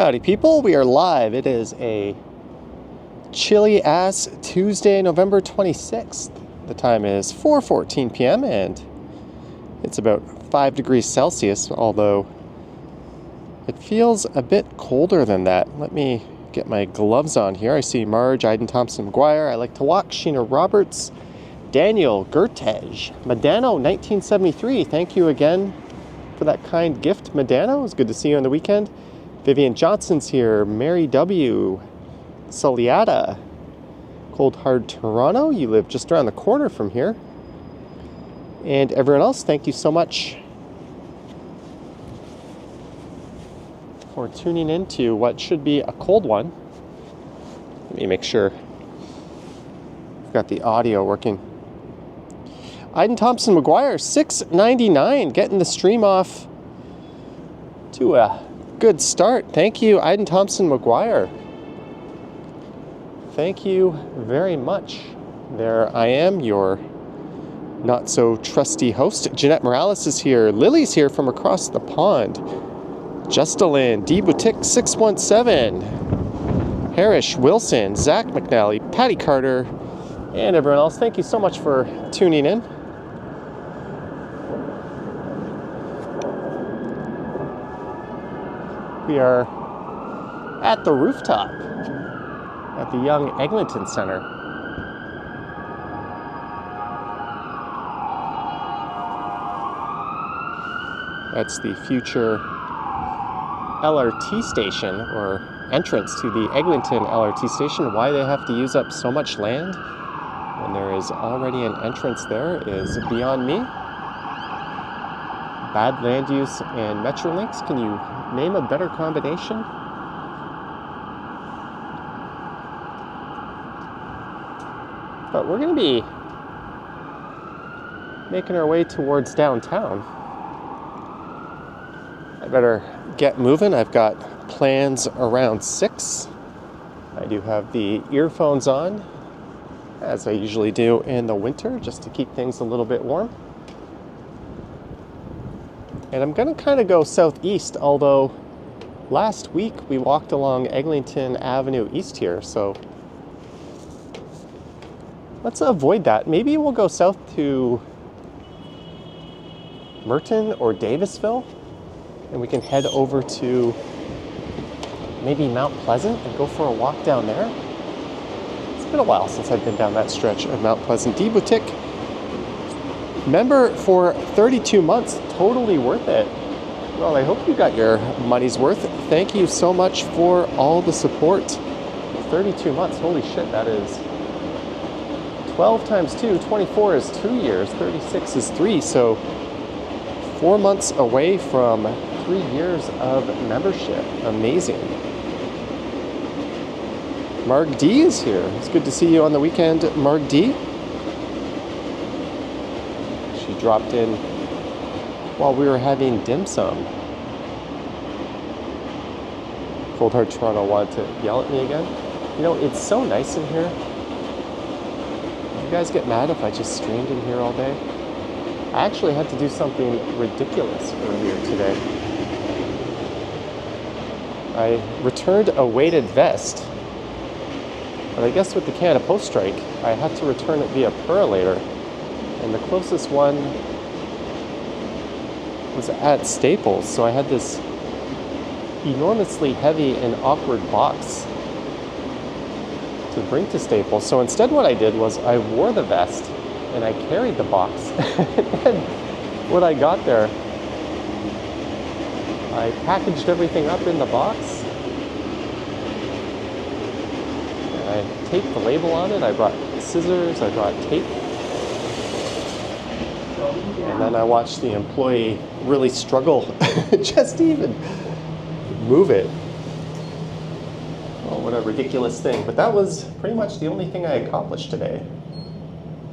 Howdy people, we are live. It is a chilly ass Tuesday, November 26th. The time is 4:14 p.m. and it's about 5 degrees Celsius, although it feels a bit colder than that. Let me get my gloves on here. I see Marge, Aiden Thompson McGuire, I Like to Walk, Sheena Roberts, Daniel Gertej, Medano 1973. Thank you again for that kind gift, Medano. It was good to see you on the weekend. Vivian Johnson's here, Mary W, Soliata, Cold Hard Toronto, you live just around the corner from here. And everyone else, thank you so much for tuning in to what should be a cold one. Let me make sure I've got the audio working. Aiden Thompson McGuire, $6.99, getting the stream off to a good start. Thank you, Aiden Thompson McGuire. Thank you very much. There I am, your not so trusty host. Jeanette Morales is here. Lily's here from across the pond. Justalyn, D Boutique 617, Harish Wilson, Zach McNally, Patty Carter, and everyone else. Thank you so much for tuning in. We are at the rooftop at the Yonge Eglinton Center. That's the future LRT station, or entrance to the Eglinton LRT station. Why they have to use up so much land when there is already an entrance there is beyond me. Bad land use and Metrolinx. Can you name a better combination? But we're going to be making our way towards downtown. I better get moving. I've got plans around 6. I do have the earphones on, as I usually do in the winter, just to keep things a little bit warm. And I'm going to kind of go southeast, although last week we walked along Eglinton Avenue East here, so let's avoid that. Maybe we'll go south to Merton or Davisville, and we can head over to maybe Mount Pleasant and go for a walk down there. It's been a while since I've been down that stretch of Mount Pleasant. D Boutique member for 32 months, totally worth it. Well, I hope you got your money's worth. Thank you so much for all the support. 32 months, holy shit, that is 12 times 2, 24 is 2 years, 36 is 3, so 4 months away from 3 years of membership. Amazing. Mark D is here. It's good to see you on the weekend, Mark D. She dropped in while we were having dim sum. Cold Hard Toronto wanted to yell at me again. You know, it's so nice in here. You guys get mad if I just streamed in here all day? I actually had to do something ridiculous earlier today. I returned a weighted vest, but I guess with the Canada Post strike, I had to return it via Purolator, and the closest one was at Staples, so I had this enormously heavy and awkward box to bring to Staples. So instead what I did was I wore the vest and I carried the box. And when I got there, I packaged everything up in the box and I taped the label on it. I brought scissors, I brought tape, and then I watched the employee really struggle just to even move it. Oh, what a ridiculous thing. But that was pretty much the only thing I accomplished today.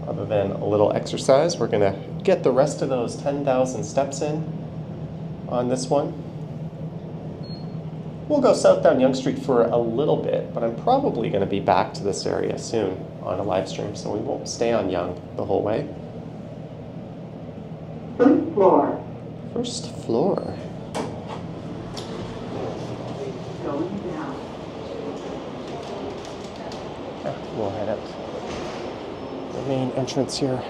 Other than a little exercise, we're going to get the rest of those 10,000 steps in on this one. We'll go south down Yonge Street for a little bit, but I'm probably going to be back to this area soon on a live stream, so we won't stay on Yonge the whole way. First floor. First floor. Going we'll head out the main entrance here.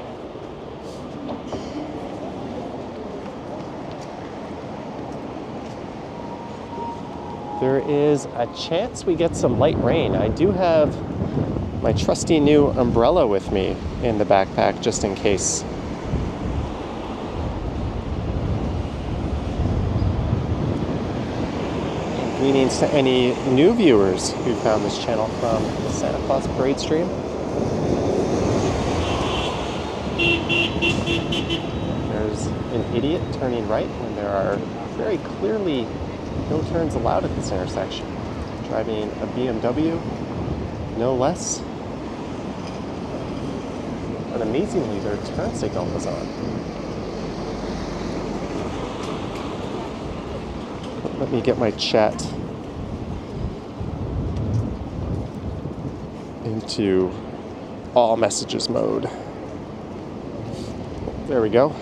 There is a chance we get some light rain. I do have my trusty new umbrella with me in the backpack just in case. Greetings to any new viewers who found this channel from the Santa Claus Parade stream. There's an idiot turning right when there are very clearly no turns allowed at this intersection. Driving a BMW, no less. But amazingly, their turn signal was on. Let me get my chat into all messages mode. There we go.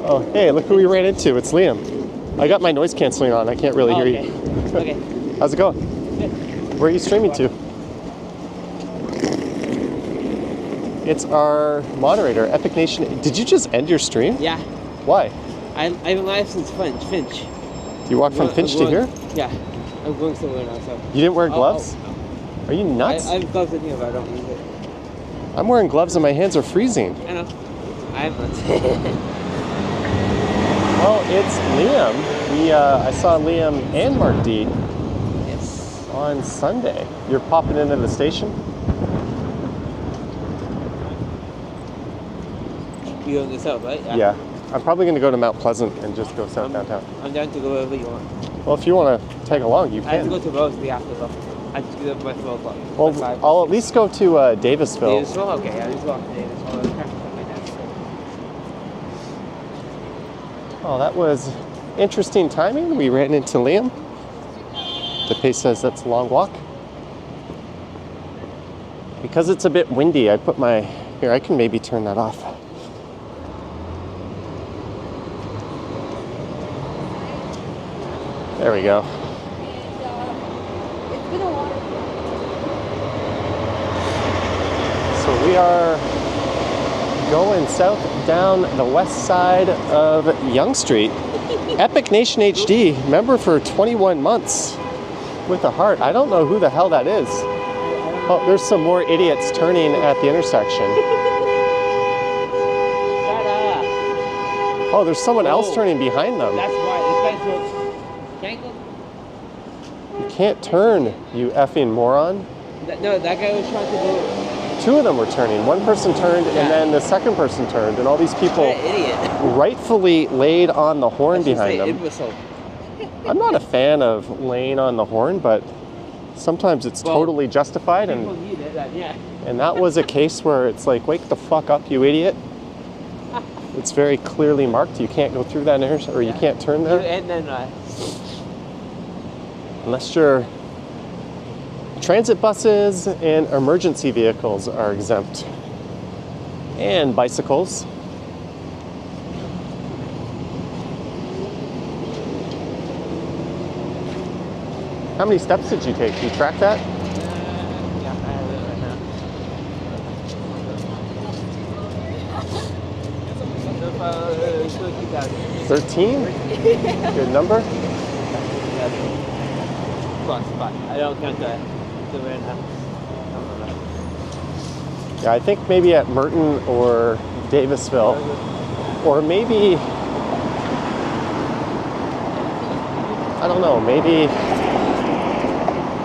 Oh, hey, look who we ran into. It's Liam. I got my noise canceling on. I can't really hear you. Okay. How's it going? Good. Where are you streaming to? It's our moderator, Epic Nation. Did you just end your stream? Yeah. Why? I've been live since Finch. You walked from Finch to here? Yeah. I'm going somewhere now, so. You didn't wear gloves? No. Are you nuts? I have gloves in here, but I don't use it. I'm wearing gloves and my hands are freezing. I know. I'm not. Well, it's Liam. I saw Liam and Mark D. Yes. On Sunday. You're popping into the station? You're going to south, right? Yeah. I'm probably going to go to Mount Pleasant and just go south downtown. I'm down to go wherever you want. Well, if you want to tag along, you I have can. to go to Rosedale after though. I have to get up by 12 o'clock. Well, I'll at least go to Davisville. Davisville? Okay, I'll just go off to Davisville. Oh, that was interesting timing. We ran into Liam. The pace says that's a long walk. Because it's a bit windy, I put my... Here, I can maybe turn that off. There we go. So we are going south down the west side of Yonge Street. Epic Nation HD, member for 21 months with a heart. I don't know who the hell that is. Oh, there's some more idiots turning at the intersection. Oh, there's someone else turning behind them. That's why. You can't turn, you effing moron. No, that guy was trying to go. Two of them were turning. One person turned, and then the second person turned, and all these people rightfully laid on the horn behind them. I'm not a fan of laying on the horn, but sometimes it's totally justified, and that was a case where it's like, wake the fuck up, you idiot. It's very clearly marked. You can't go through that intersection, or you can't turn there. And then, unless you're... Transit buses and emergency vehicles are exempt. And bicycles. How many steps did you take? Do you track that? Yeah, I have it right now. 13? Good number. Plus, but I don't count that. Yeah, I think maybe at Merton or Davisville, or maybe, I don't know, maybe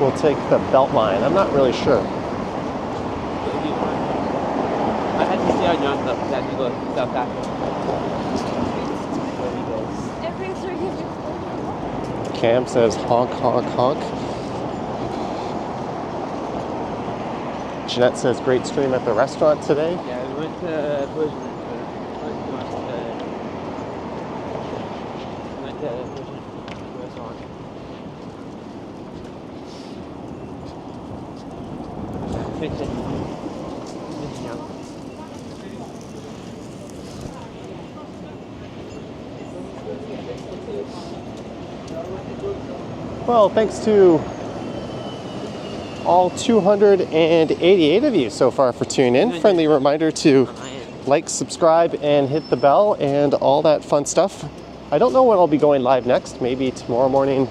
we'll take the Beltline. I'm not really sure. I had to see our John that to go South Africa. Cam says honk, honk, honk. Jeanette says great stream at the restaurant today. Yeah, we went to Persian. Restaurant. Well, thanks to all 288 of you so far for tuning in. Friendly reminder to like, subscribe, and hit the bell and all that fun stuff. I don't know when I'll be going live next. Maybe tomorrow morning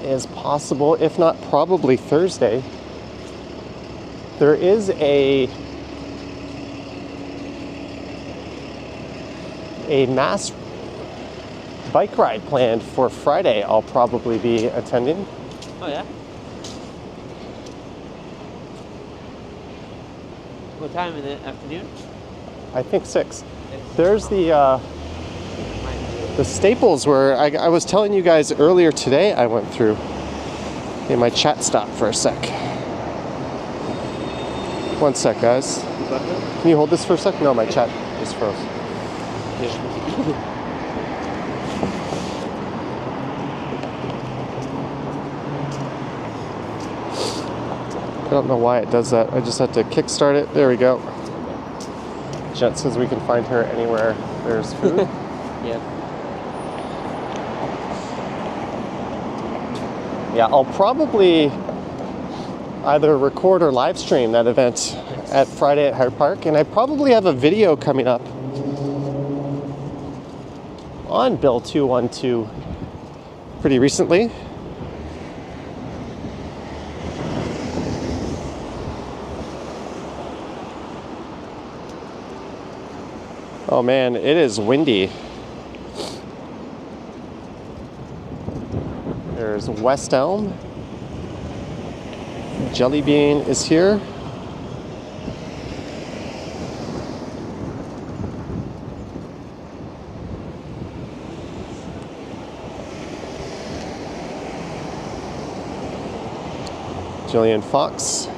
is possible, if not probably Thursday. There is a mass bike ride planned for Friday. I'll probably be attending. Oh yeah? What time in the afternoon? I think 6. There's the Staples where I was telling you guys earlier today I went through. Okay, my chat stopped for a sec. One sec, guys. Can you hold this for a sec? No, my chat just froze. I don't know why it does that. I just have to kickstart it. There we go. Jet says we can find her anywhere there's food. Yep. Yeah, I'll probably either record or live stream that event at Friday at Hart Park, and I probably have a video coming up on Bill 212 pretty recently. Oh man, it is windy. There's West Elm. Jelly Bean is here. Jillian Fox.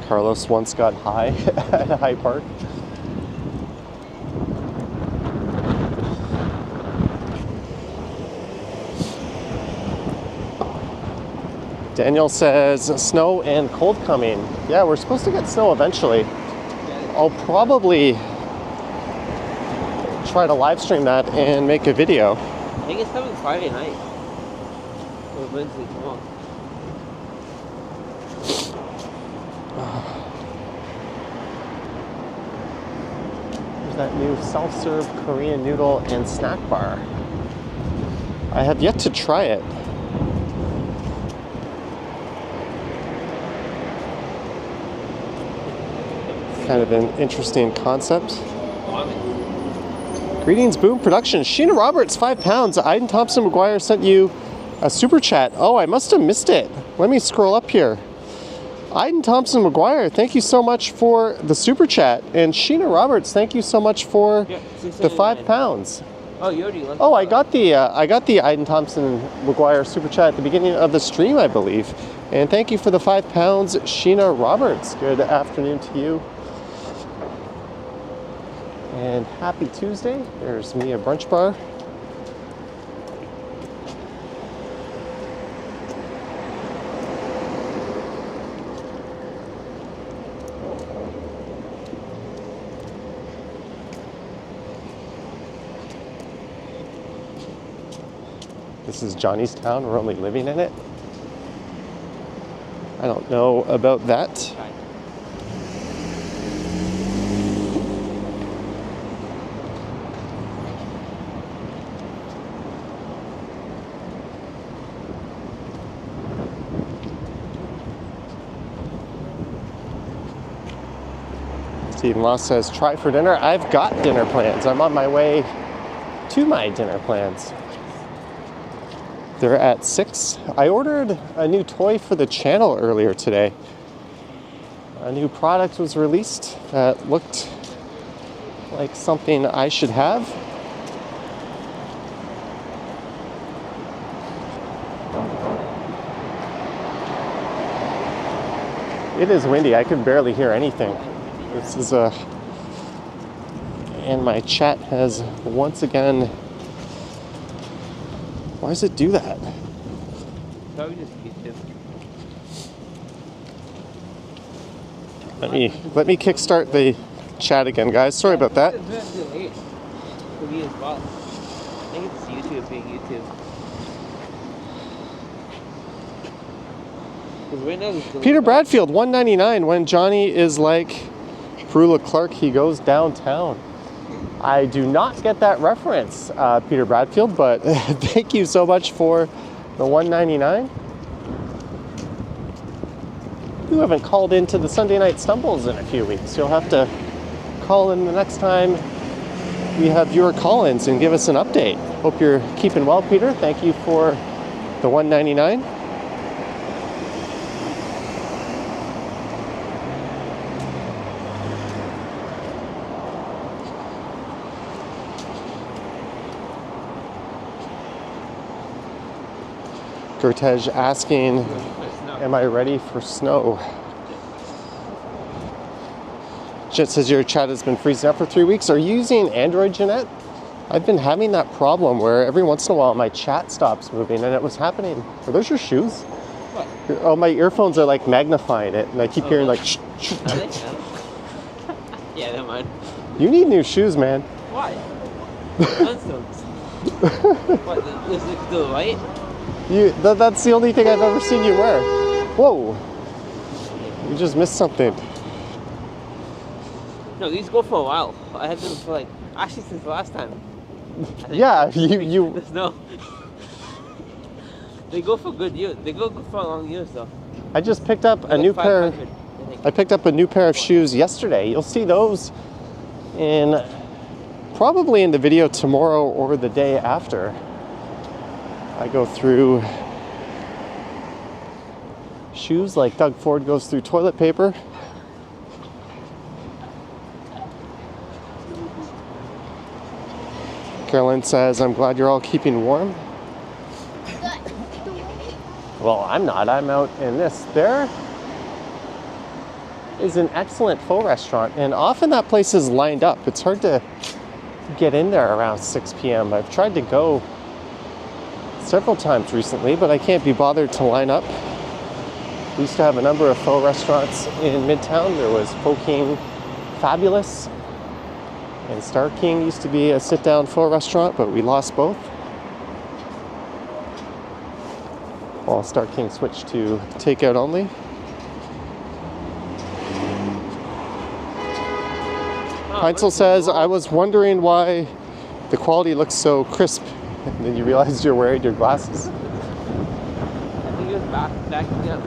Carlos once got high at High Park. Daniel says snow and cold coming. Yeah, we're supposed to get snow eventually. I'll probably try to live stream that and make a video. I think it's coming Friday night. Or Wednesday tomorrow. There's that new self-serve Korean noodle and snack bar. I have yet to try it. Kind of an interesting concept. Greetings, Boom Productions. Sheena Roberts, 5 pounds. Aiden Thompson McGuire sent you a super chat. Oh, I must have missed it. Let me scroll up here. Aiden Thompson McGuire, thank you so much for the super chat. And Sheena Roberts, thank you so much for the 5 pounds. Oh, you already looked. Oh, I got the Aiden Thompson McGuire super chat at the beginning of the stream, I believe. And thank you for the 5 pounds, Sheena Roberts. Good afternoon to you. And happy Tuesday. There's Mia Brunch Bar. This is Johnny's town. We're only living in it. I don't know about that. Stephen Loss says, try for dinner. I've got dinner plans. I'm on my way to my dinner plans. They're at 6. I ordered a new toy for the channel earlier today. A new product was released that looked like something I should have. It is windy. I can barely hear anything. This is and my chat has once again. Why does it do that? Probably just YouTube. Let me kickstart the chat again, guys. Sorry about that. It's been too late for me as well. I think it's YouTube being YouTube. Right now, Peter Bradfield, 199. When Johnny is like Perula Clark, he goes downtown. I do not get that reference, Peter Bradfield, but thank you so much for the 199. You haven't called into the Sunday Night Stumbles in a few weeks. You'll have to call in the next time we have your call-ins and give us an update. Hope you're keeping well, Peter. Thank you for the 199. Gertej asking, am I ready for snow? Jet says your chat has been freezing up for 3 weeks. Are you using Android, Jeanette? I've been having that problem where every once in a while my chat stops moving, and it was happening. Are those your shoes? What? Oh, my earphones are like magnifying it, and I keep hearing like shh, shh. Are they? Yeah, never mind. You need new shoes, man. Why? Flintstones. What? Is it still white? That's the only thing I've ever seen you wear. Whoa. You just missed something. No, these go for a while. I had them for like, actually since the last time. Yeah, you. There's no. They go for good years. They go for long years though. I just picked up a new pair. I picked up a new pair of shoes yesterday. You'll see those probably in the video tomorrow or the day after. I go through shoes like Doug Ford goes through toilet paper. Carolyn says, I'm glad you're all keeping warm. Well, I'm not. I'm out in this. There is an excellent pho restaurant, and often that place is lined up. It's hard to get in there around 6 p.m. I've tried to go several times recently, but I can't be bothered to line up. We used to have a number of pho restaurants in Midtown. There was Pho King Fabulous, and Star King used to be a sit-down pho restaurant, but we lost both. Well, Star King switched to takeout only. Heinzel says, I was wondering why the quality looks so crisp, and then you realized you're wearing your glasses. I think it was backing up.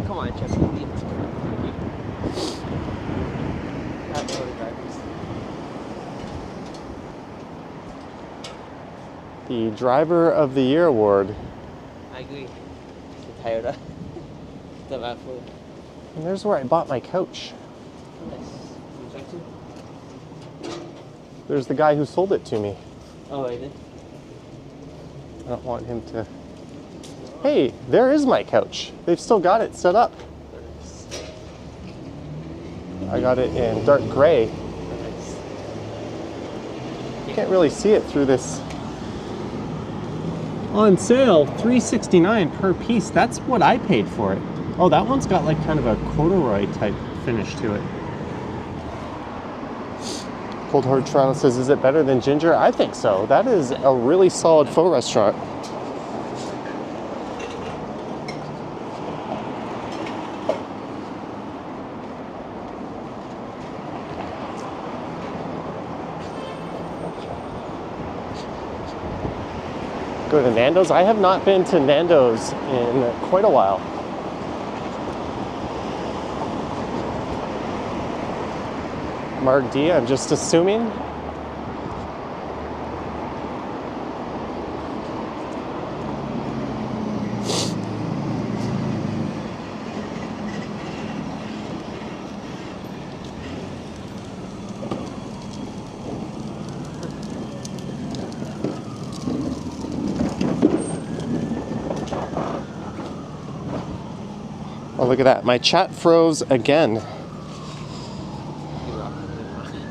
Come on, Chip. The Driver of the Year award. I agree. I'm tired of the bad food. And there's where I bought my couch. Nice. Would you like to? There's the guy who sold it to me. Oh, I did? I don't want him to... Hey, there is my couch. They've still got it set up. I got it in dark gray. Nice. You can't really see it through this. On sale, $3.69 per piece. That's what I paid for it. Oh, that one's got like kind of a corduroy type finish to it. Cold Hard Toronto says, is it better than Ginger? I think so. That is a really solid pho restaurant. Go to Nando's. I have not been to Nando's in quite a while. Mark D, I'm just assuming. Oh, look at that. My chat froze again.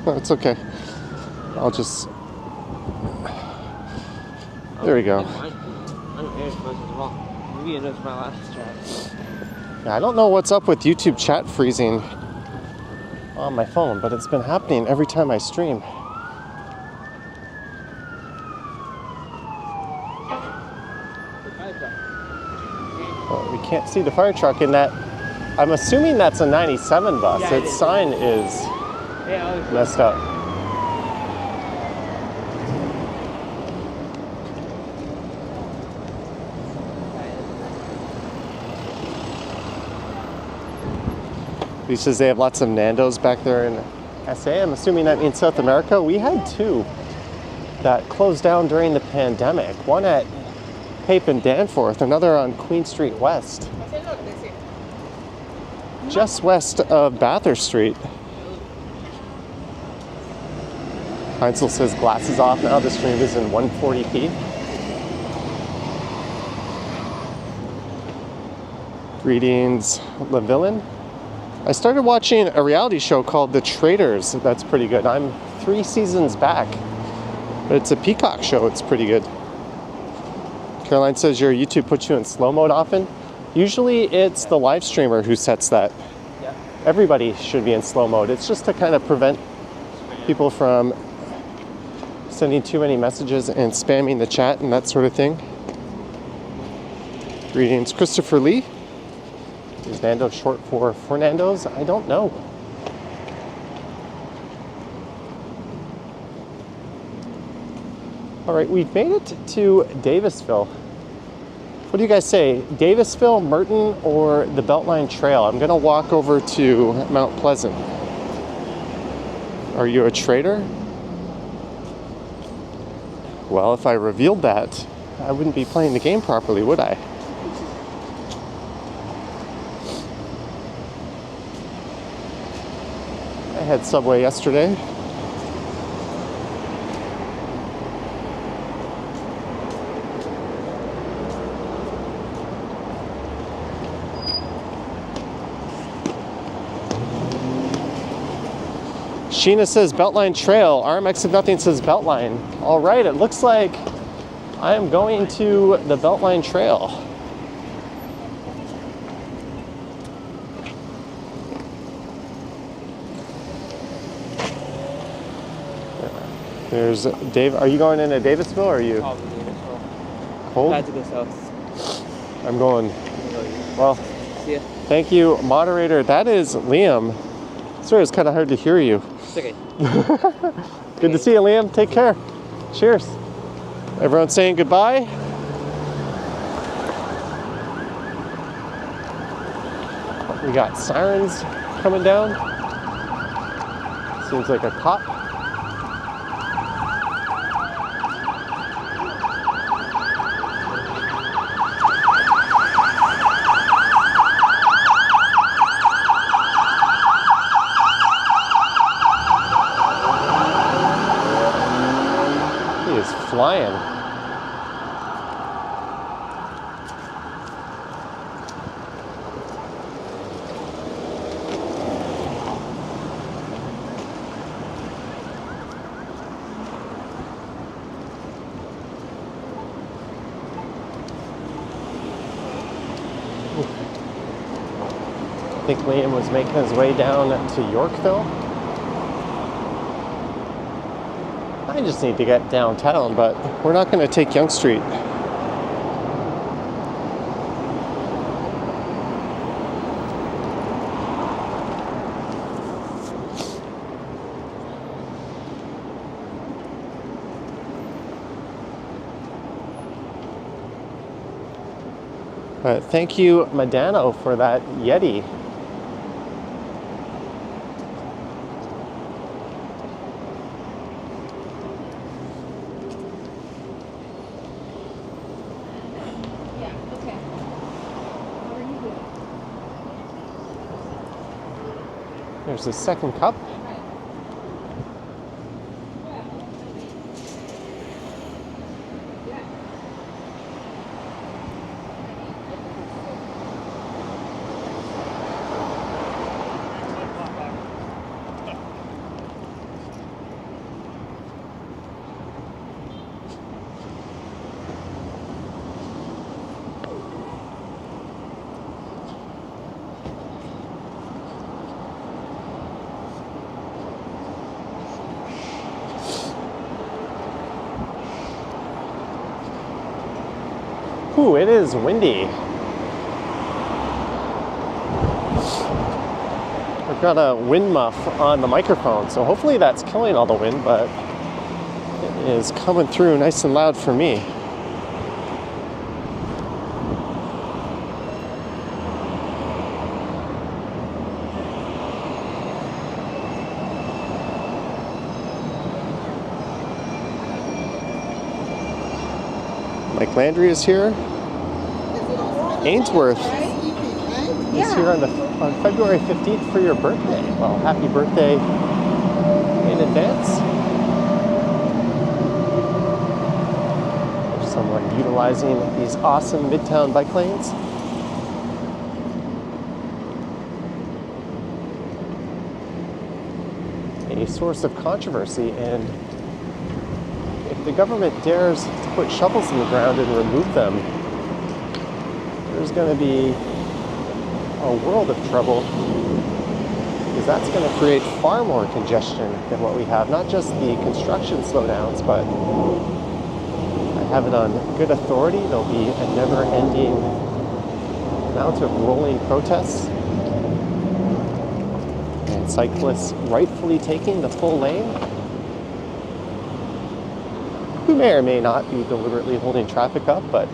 Oh, it's okay. I'll just... There we go. Maybe it was my last chat. Yeah, I don't know what's up with YouTube chat freezing. on my phone, but it's been happening every time I stream. Well, we can't see the fire truck in that. I'm assuming that's a 97 bus. Yeah, Its sign is messed up. He says they have lots of Nando's back there in SA. I'm assuming that means South America. We had two that closed down during the pandemic. One at Pape and Danforth, another on Queen Street West. Just west of Bathurst Street. Heinzel says glasses off now. The stream is in 140p. Greetings, LaVillain. I started watching a reality show called The Traitors. That's pretty good. I'm 3 seasons back, but it's a Peacock show. It's pretty good. Caroline says your YouTube puts you in slow mode often. Usually it's the live streamer who sets that. Yeah. Everybody should be in slow mode. It's just to kind of prevent people from sending too many messages and spamming the chat and that sort of thing. Greetings, Christopher Lee. Is Nando short for Fernando's? I don't know. All right, we've made it to Davisville. What do you guys say? Davisville, Merton, or the Beltline Trail? I'm gonna walk over to Mount Pleasant. Are you a traitor? Well, if I revealed that, I wouldn't be playing the game properly, would I? I had Subway yesterday. Sheena says Beltline Trail. RMX of Nothing says Beltline. All right, it looks like I am going to the Beltline Trail. There's Dave. Are you going into Davisville or are you? Probably Davisville. Cold? I had to go south. I'm going. Well, See ya. thank you, moderator. That is Liam. Sorry, it's kind of hard to hear you. It's okay. Good to see you, Liam. Take care. Cheers. Everyone saying goodbye. We got sirens coming down. Seems like a cop. Flying. I think Liam was making his way down to Yorkville. I just need to get downtown, but we're not going to take Yonge Street. Thank you, Madano, for that Yeti. There's the second cup. Ooh, it is windy. I've got a wind muff on the microphone, so hopefully that's killing all the wind, but it is coming through nice and loud for me. Mike Landry is here. Ainsworth is here on February 15th for your birthday. Well, happy birthday in advance. There's someone utilizing these awesome Midtown bike lanes. A source of controversy, and if the government dares to put shovels in the ground and remove them, there's going to be a world of trouble, because that's going to create far more congestion than what we have. Not just the construction slowdowns, but I have it on good authority, there'll be a never-ending amount of rolling protests and cyclists rightfully taking the full lane, who may or may not be deliberately holding traffic up, but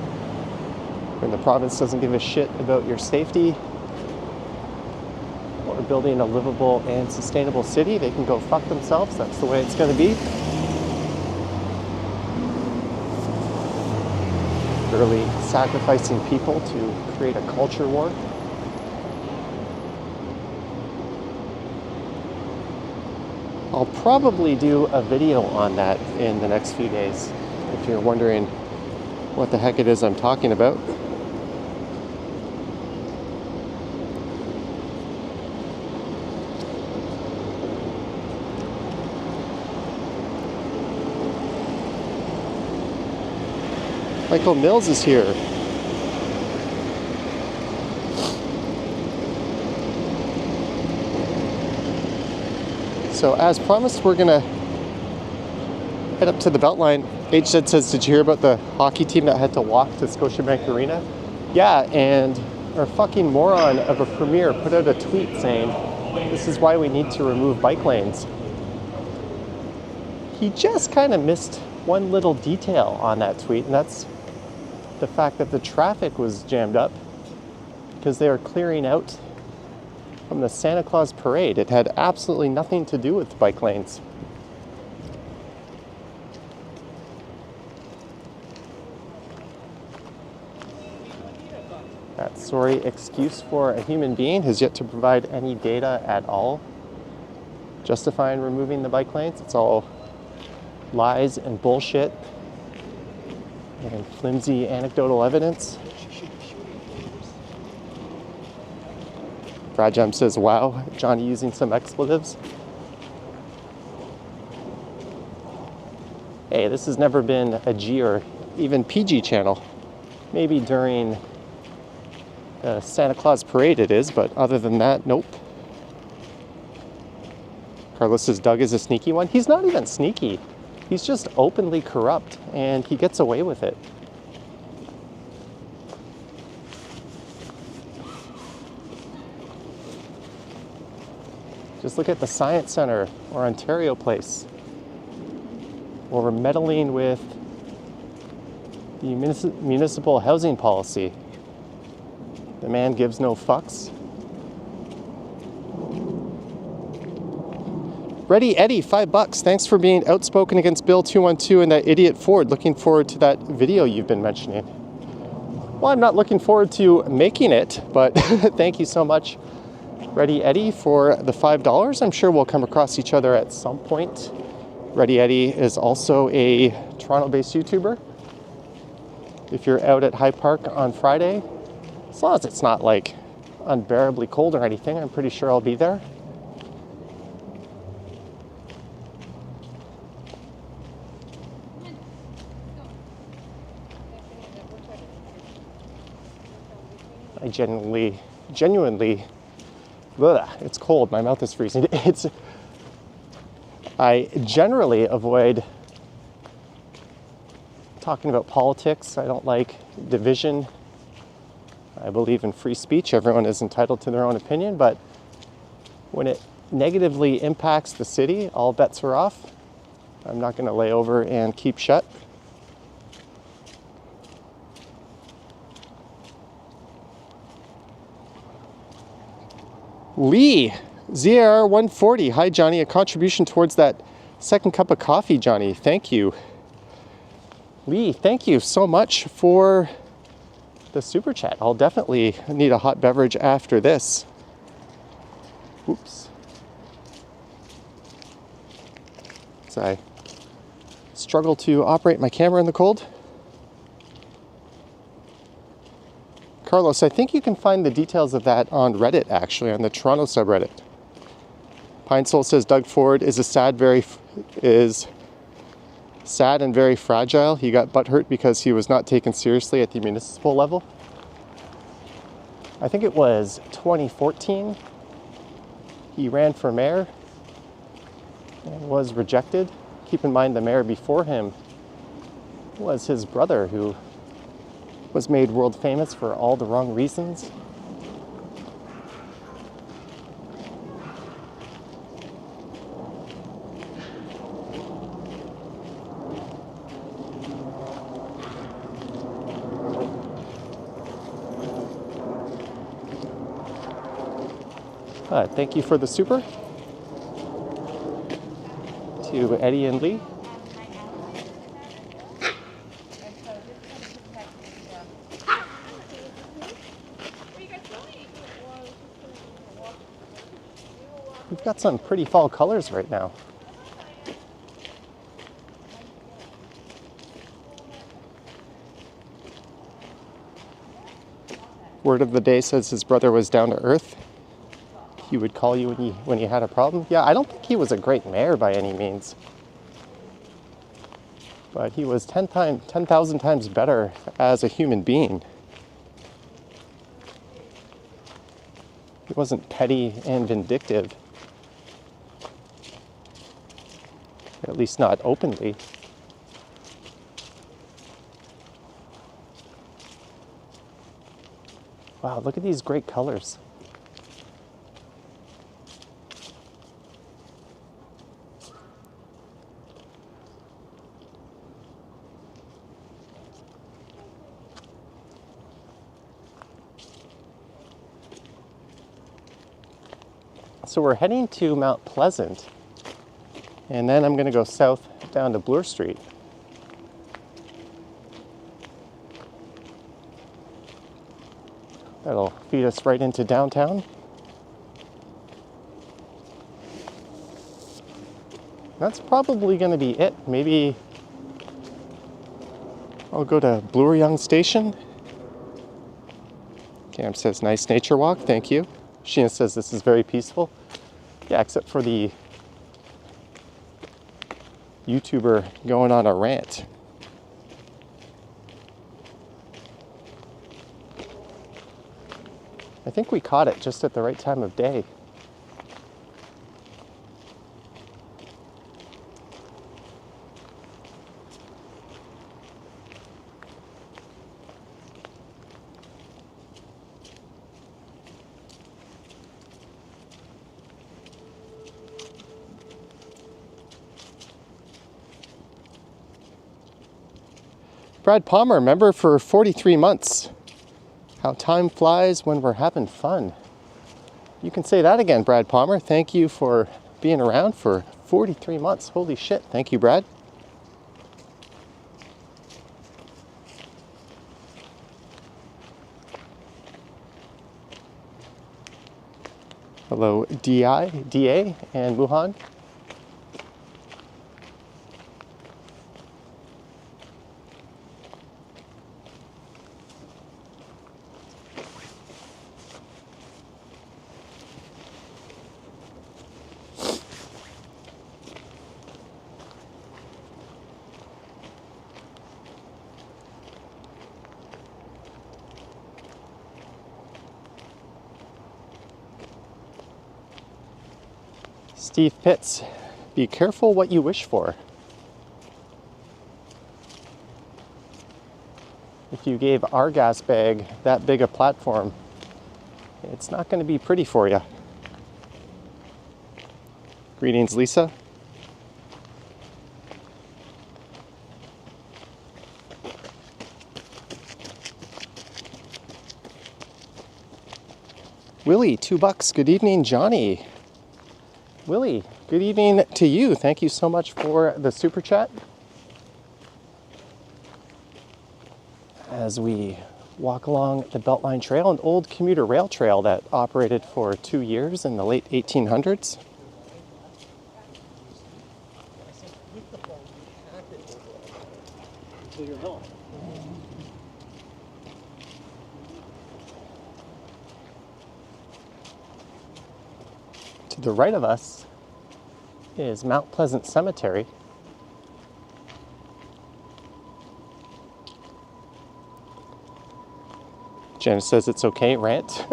when the province doesn't give a shit about your safety or building a livable and sustainable city, they can go fuck themselves. That's the way it's going to be. Literally sacrificing people to create a culture war. I'll probably do a video on that in the next few days, if you're wondering what the heck it is I'm talking about. Michael Mills is here. So as promised, we're gonna head up to the Beltline. HZ says, did you hear about the hockey team that had to walk to Scotiabank Arena? Yeah, and our fucking moron of a premier put out a tweet saying, this is why we need to remove bike lanes. He just kind of missed one little detail on that tweet, and that's the fact that the traffic was jammed up because they were clearing out from the Santa Claus parade. It had absolutely nothing to do with bike lanes. That sorry excuse for a human being has yet to provide any data at all justifying removing the bike lanes. It's all lies and bullshit and flimsy anecdotal evidence. Brad Jam says, wow, Johnny using some expletives. Hey, this has never been a G or even PG channel. Maybe during the Santa Claus parade it is, but other than that, nope. Carlos says Doug is a sneaky one. He's not even sneaky. He's just openly corrupt, and he gets away with it. Just look at the Science Center or Ontario Place, where we're meddling with the municipal housing policy. The man gives no fucks. Ready Eddie, $5. Thanks for being outspoken against Bill 212 and that idiot Ford. Looking forward to that video you've been mentioning. Well, I'm not looking forward to making it, but thank you so much, Ready Eddie, for the $5. I'm sure we'll come across each other at some point. Ready Eddie is also a Toronto-based YouTuber. If you're out at High Park on Friday, as long as it's not like unbearably cold or anything, I'm pretty sure I'll be there. I genuinely, it's cold, my mouth is freezing. I generally avoid talking about politics. I don't like division. I believe in free speech. Everyone is entitled to their own opinion, but when it negatively impacts the city, all bets are off. I'm not going to lay over and keep shut. Lee, ZR 140. Hi, Johnny. A contribution towards that second cup of coffee, Johnny. Thank you. Lee, thank you so much for the super chat. I'll definitely need a hot beverage after this. Oops. As I struggle to operate my camera in the cold. Carlos, I think you can find the details of that on Reddit, actually, on the Toronto subreddit. Pine Soul says Doug Ford is sad and very fragile. He got butthurt because he was not taken seriously at the municipal level. I think it was 2014. He ran for mayor and was rejected. Keep in mind the mayor before him was his brother, who was made world famous for all the wrong reasons. Thank you for the super to Eddie and Lee. We've got some pretty fall colors right now. Word of the day says his brother was down to earth. He would call you when he had a problem. Yeah, I don't think he was a great mayor by any means. But he was 10,000 times better as a human being. He wasn't petty and vindictive. At least not openly. Wow, look at these great colors. So we're heading to Mount Pleasant, and then I'm going to go south down to Bloor Street. That'll feed us right into downtown. That's probably going to be it. Maybe I'll go to Bloor Yonge Station. Cam says, nice nature walk, thank you. Sheena says this is very peaceful. Yeah, except for the YouTuber going on a rant. I think we caught it just at the right time of day. Brad Palmer, member for 43 months. How time flies when we're having fun. You can say that again, Brad Palmer. Thank you for being around for 43 months. Holy shit. Thank you, Brad. Hello, DA, and Wuhan. Steve Pitts, be careful what you wish for. if you gave our gas bag that big a platform, it's not going to be pretty for you. Greetings, Lisa. Willie, $2. Good evening, Johnny. Willie, good evening to you. Thank you so much for the super chat. As we walk along the Beltline Trail, an old commuter rail trail that operated for 2 years in the late 1800s. To the right of us is Mount Pleasant Cemetery. Jen says it's okay, rant.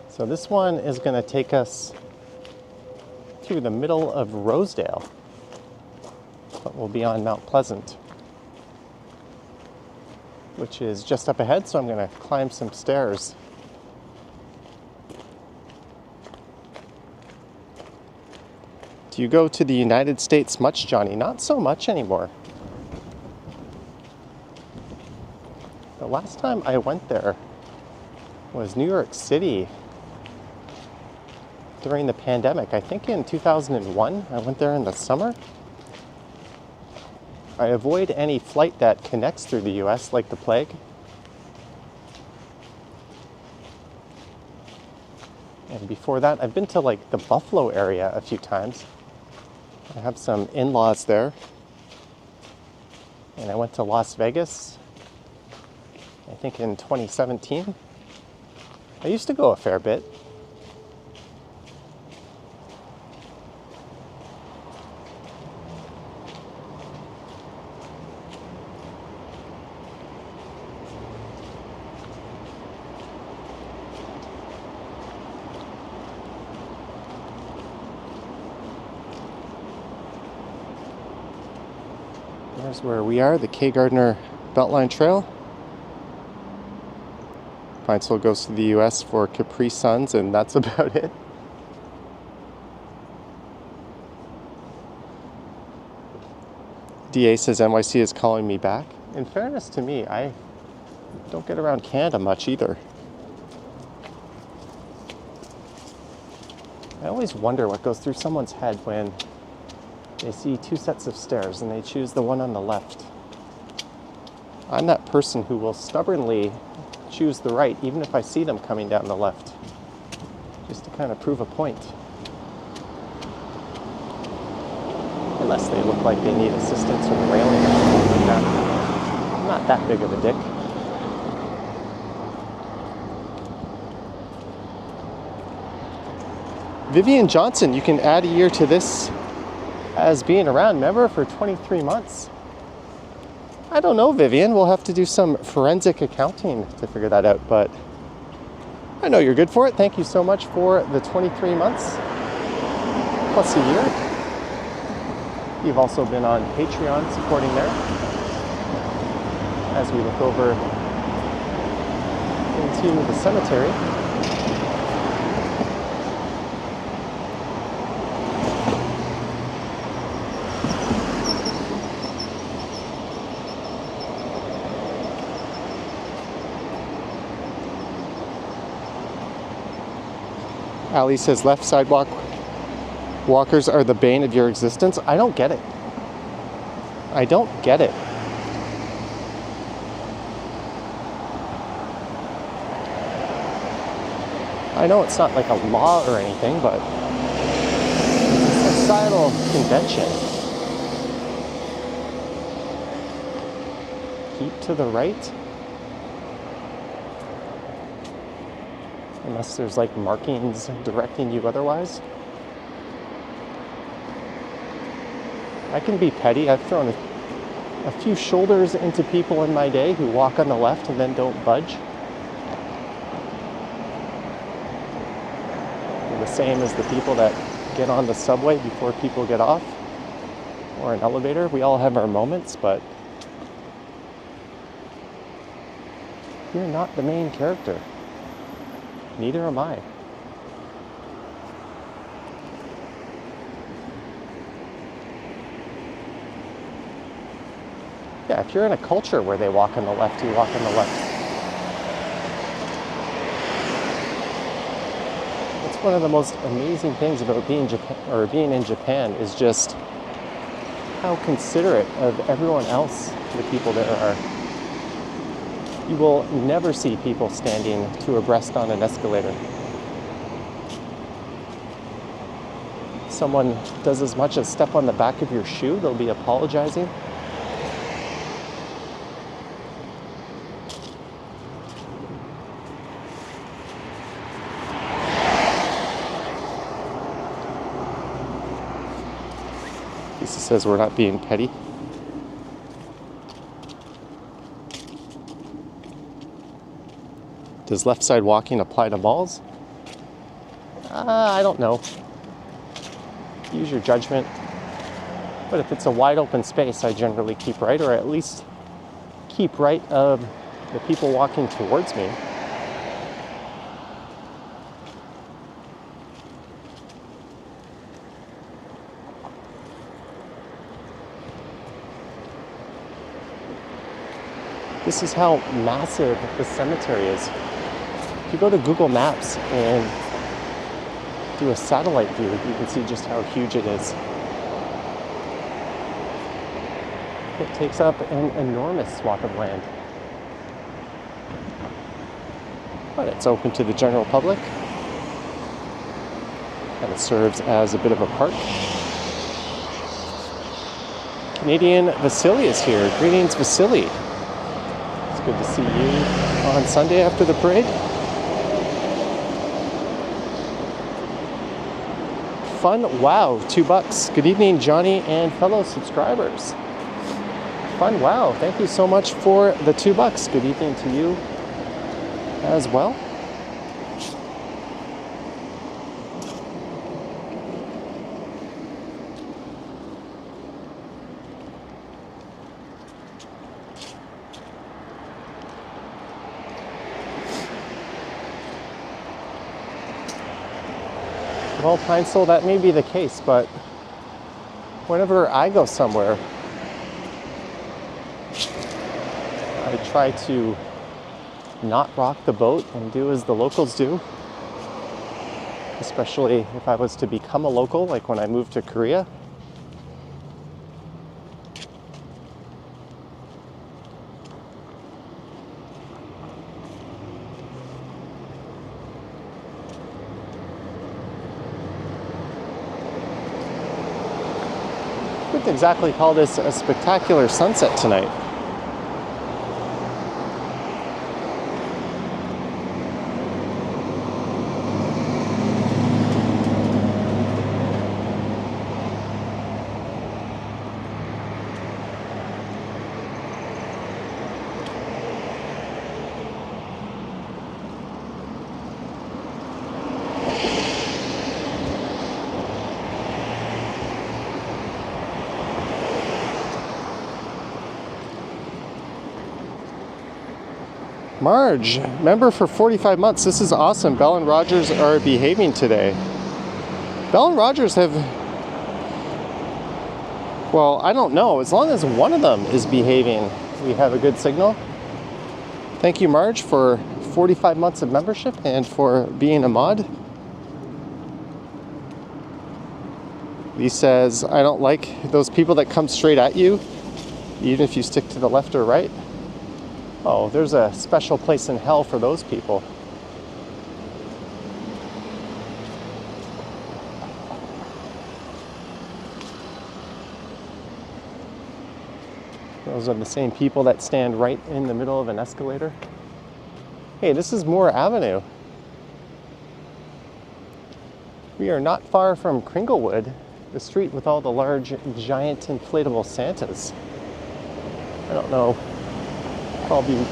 So this one is going to take us through the middle of Rosedale, but we'll be on Mount Pleasant, which is just up ahead, so I'm going to climb some stairs. Do you go to the United States much, Johnny? Not so much anymore. The last time I went there was New York City during the pandemic. I think in 2001, I went there in the summer. I avoid any flight that connects through the US like the plague. And before that, I've been to like the Buffalo area a few times. I have some in-laws there. And I went to Las Vegas, I think in 2017. I used to go a fair bit. There's where we are, the K. Gardner Beltline Trail. Pineville goes to the US for Capri Suns, and that's about it. DA says NYC is calling me back. In fairness to me, I don't get around Canada much either. I always wonder what goes through someone's head when they see two sets of stairs and they choose the one on the left. I'm that person who will stubbornly choose the right, even if I see them coming down the left, just to kind of prove a point. Unless they look like they need assistance with railing or something like that. I'm not that big of a dick. Vivian Johnson, you can add a year to this as being a round member for 23 months. I don't know, Vivian. We'll have to do some forensic accounting to figure that out, but I know you're good for it. Thank you so much for the 23 months plus a year. You've also been on Patreon supporting there as we look over into the cemetery. Ali says left sidewalk walkers are the bane of your existence. I don't get it. I don't get it. I know it's not like a law or anything, but it's a societal convention. Keep to the right. Unless there's like markings directing you otherwise. I can be petty. I've thrown a few shoulders into people in my day who walk on the left and then don't budge. They're the same as the people that get on the subway before people get off, or an elevator. We all have our moments, but you're not the main character. Neither am I. Yeah, if you're in a culture where they walk on the left, you walk on the left. It's one of the most amazing things about being in Japan is just how considerate of everyone else the people there are. You will never see people standing two abreast on an escalator. Someone does as much as step on the back of your shoe, they'll be apologizing. Lisa says we're not being petty. Does left side walking apply to malls? I don't know. Use your judgment. But if it's a wide open space, I generally keep right, or at least keep right of the people walking towards me. This is how massive the cemetery is. If you go to Google Maps and do a satellite view, you can see just how huge it is. It takes up an enormous swath of land. But it's open to the general public. And it serves as a bit of a park. Canadian Vasily is here. Greetings, Vasily. It's good to see you on Sunday after the parade. Fun Wow, $2. Good evening, Johnny and fellow subscribers. Fun Wow, thank you so much for the $2. Good evening to you as well. Well, Pine Soul, that may be the case, but whenever I go somewhere, I try to not rock the boat and do as the locals do. Especially if I was to become a local, like when I moved to Korea. Wouldn't exactly call this a spectacular sunset tonight. Marge, member for 45 months. This is awesome. Bell and Rogers are behaving today. Bell and Rogers have, well, I don't know. As long as one of them is behaving, we have a good signal. Thank you, Marge, for 45 months of membership and for being a mod. Lee says, I don't like those people that come straight at you, even if you stick to the left or right. Oh, there's a special place in hell for those people. Those are the same people that stand right in the middle of an escalator. Hey, this is Moore Avenue. We are not far from Kringlewood, the street with all the large, giant inflatable Santas. I don't know if I'll be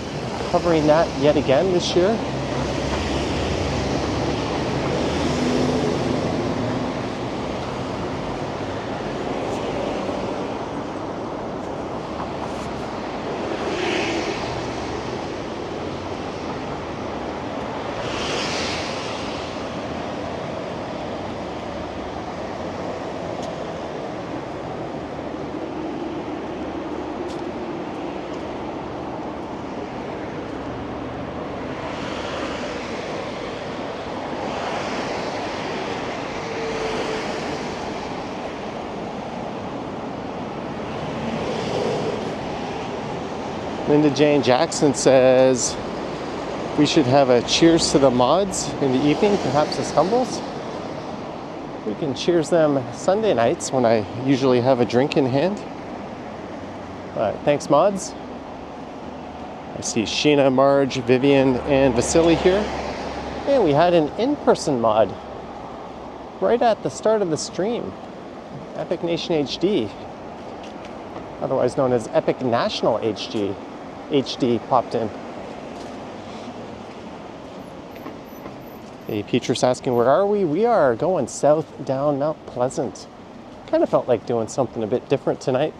covering that yet again this year. Linda Jane Jackson says we should have a cheers to the mods in the evening, perhaps as humbles. We can cheers them Sunday nights when I usually have a drink in hand. But thanks, mods. I see Sheena, Marge, Vivian, and Vasily here. And we had an in-person mod right at the start of the stream. Epic Nation HD, otherwise known as Epic National HD popped in. Hey, Petrus asking, where are we? We are going south down Mount Pleasant. Kind of felt like doing something a bit different tonight.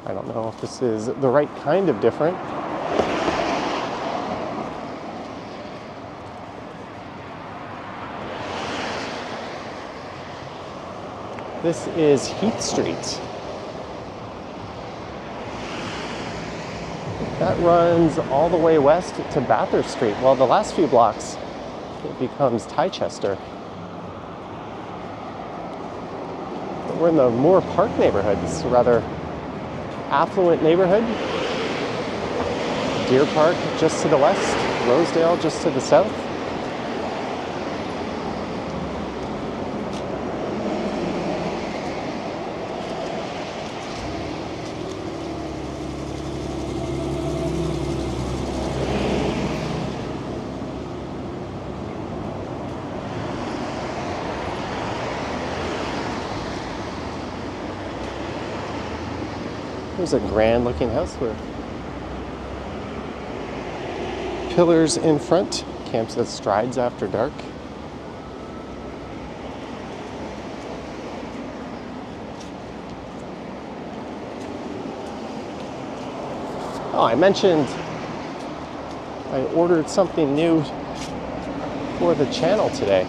I don't know if this is the right kind of different. This is Heath Street. That runs all the way west to Bathurst Street. Well, the last few blocks, it becomes Tychester. But we're in the Moore Park neighborhood. This is a rather affluent neighborhood. Deer Park just to the west, Rosedale just to the south. There's a grand looking house with pillars in front. Camps at Strides after dark. Oh, I mentioned I ordered something new for the channel today.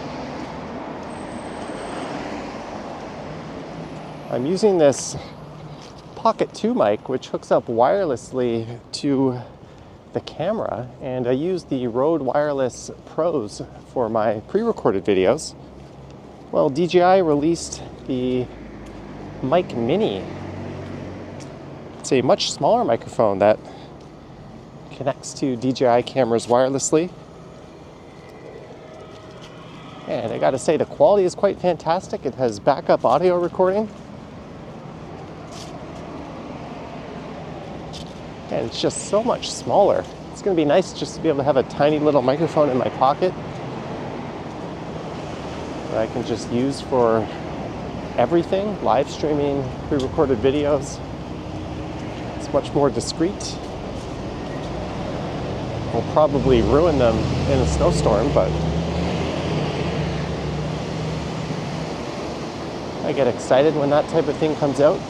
I'm using this Pocket 2 mic, which hooks up wirelessly to the camera, and I use the Rode Wireless Pros for my pre-recorded videos. Well, DJI released the Mic Mini. It's a much smaller microphone that connects to DJI cameras wirelessly. And I gotta say, the quality is quite fantastic. It has backup audio recording. And it's just so much smaller. It's going to be nice just to be able to have a tiny little microphone in my pocket that I can just use for everything, live streaming, pre-recorded videos. It's much more discreet. Will probably ruin them in a snowstorm, but I get excited when that type of thing comes out.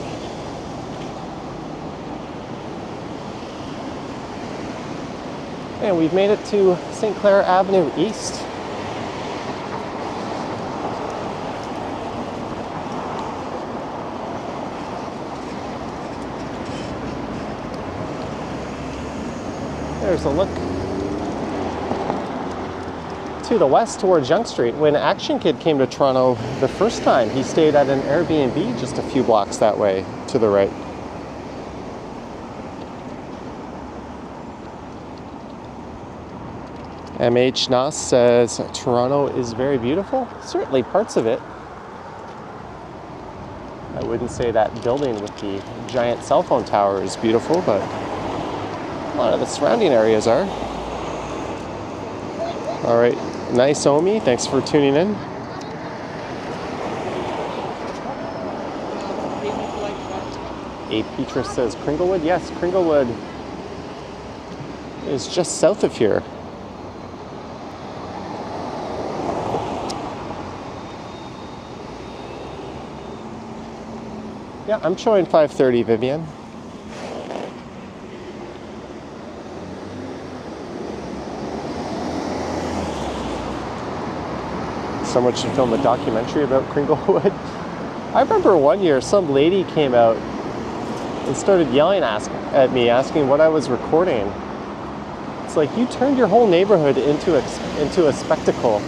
And we've made it to St. Clair Avenue East. There's a look to the west towards Yonge Street. When Action Kid came to Toronto the first time, he stayed at an Airbnb just a few blocks that way to the right. MH Nas says Toronto is very beautiful. Certainly parts of it. I wouldn't say that building with the giant cell phone tower is beautiful, but a lot of the surrounding areas are. All right, nice Omi, thanks for tuning in. A. Petrus says Kringlewood. Yes, Kringlewood is just south of here. Yeah, I'm showing 5:30, Vivian. So much to film a documentary about Kringlewood. I remember one year some lady came out and started yelling at me, asking what I was recording. It's like, you turned your whole neighborhood into a spectacle.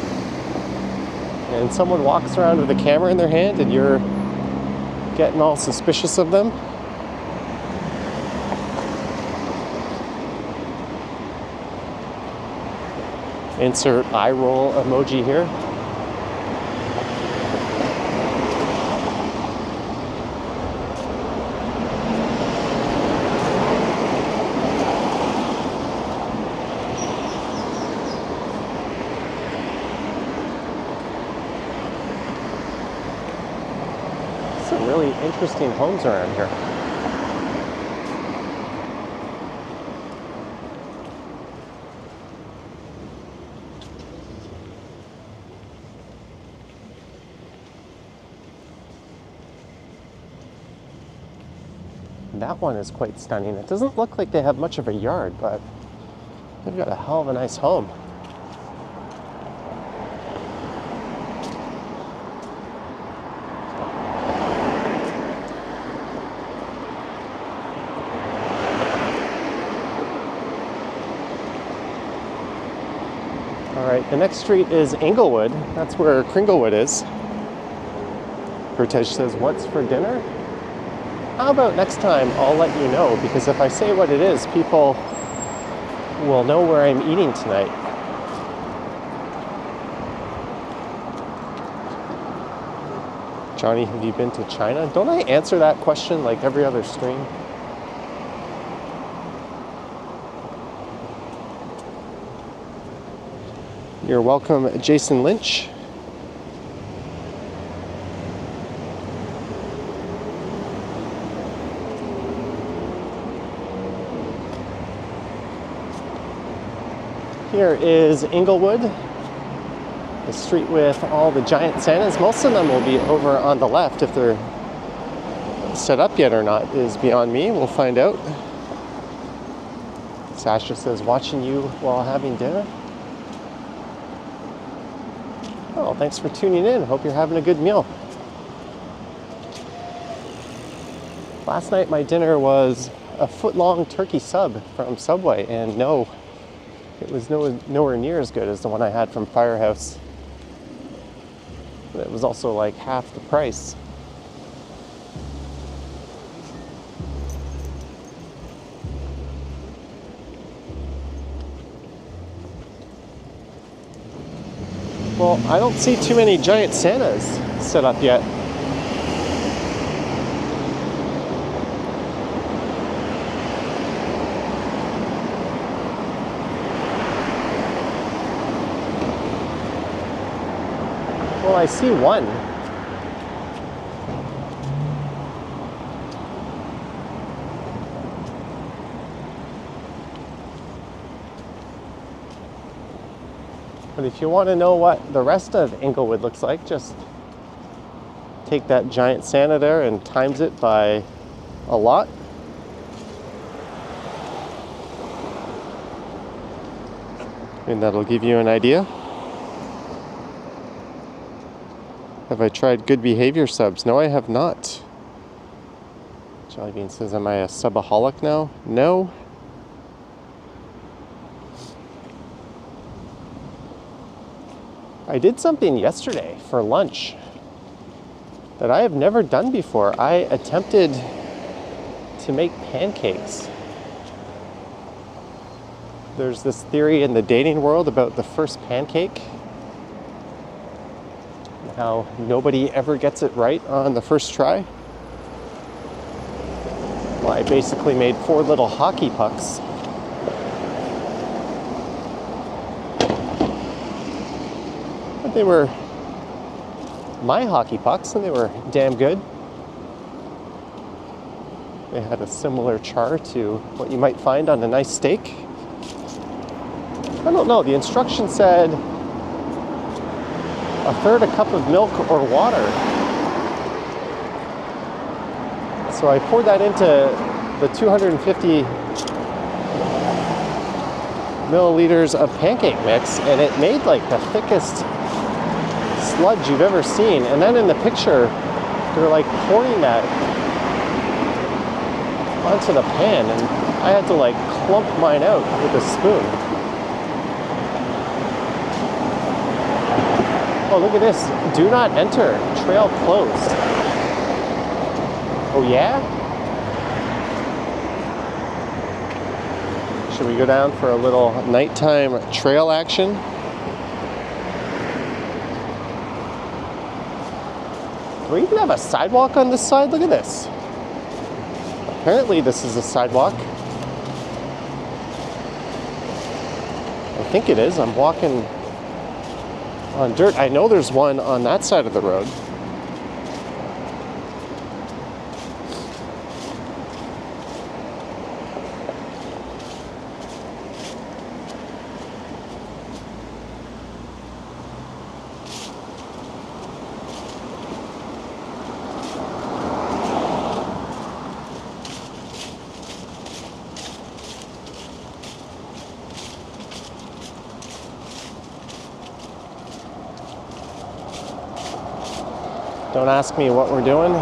And someone walks around with a camera in their hand and you're getting all suspicious of them. Insert eye roll emoji here. Some really interesting homes around here. That one is quite stunning. It doesn't look like they have much of a yard, but they've got a hell of a nice home. All right, the next street is Englewood. That's where Kringlewood is. Bertej says, what's for dinner? How about next time I'll let you know, because if I say what it is, people will know where I'm eating tonight. Johnny, have you been to China? Don't I answer that question like every other stream? You're welcome, Jason Lynch. Here is Englewood, the street with all the giant Santas. Most of them will be over on the left. If they're set up yet or not is beyond me. We'll find out. Sasha says, watching you while having dinner. Oh, thanks for tuning in. Hope you're having a good meal. Last night my dinner was a foot-long turkey sub from Subway, and no, it was nowhere near as good as the one I had from Firehouse. But it was also like half the price. Well, I don't see too many giant Santas set up yet. Well, I see one. But if you want to know what the rest of Englewood looks like, just take that giant Santa there and times it by a lot. And that'll give you an idea. Have I tried good behavior subs? No, I have not. Jellybean says, am I a subaholic now? No. I did something yesterday for lunch that I have never done before. I attempted to make pancakes. There's this theory in the dating world about the first pancake, how nobody ever gets it right on the first try. Well, I basically made 4 little hockey pucks. But they were my hockey pucks and they were damn good. They had a similar char to what you might find on a nice steak. I don't know, the instruction said a third a cup of milk or water. So I poured that into the 250 milliliters of pancake mix, and it made like the thickest sludge you've ever seen. And then in the picture, they're like pouring that onto the pan, and I had to like clump mine out with a spoon. Oh, look at this. Do not enter. Trail closed. Oh, yeah? Should we go down for a little nighttime trail action? Do we even have a sidewalk on this side? Look at this. Apparently this is a sidewalk. I think it is. I'm walking on dirt. I know there's one on that side of the road. Don't ask me what we're doing.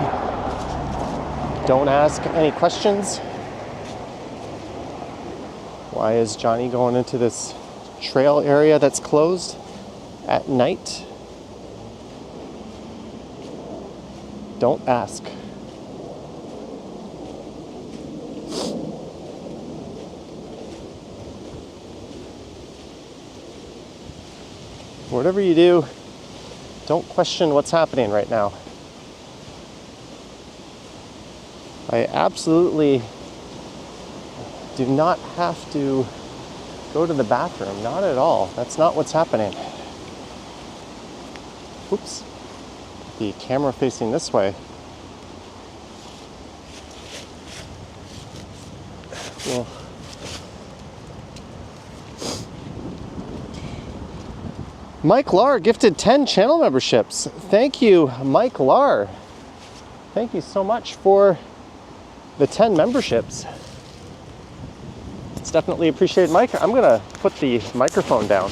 Don't ask any questions. Why is Johnny going into this trail area that's closed at night? Don't ask. Whatever you do, don't question what's happening right now. I absolutely do not have to go to the bathroom. Not at all. That's not what's happening. Oops. The camera facing this way. Well, Mike Lar gifted 10 channel memberships. Thank you, Mike Lar. Thank you so much for the 10 memberships. It's definitely appreciated, Mike. I'm gonna put the microphone down.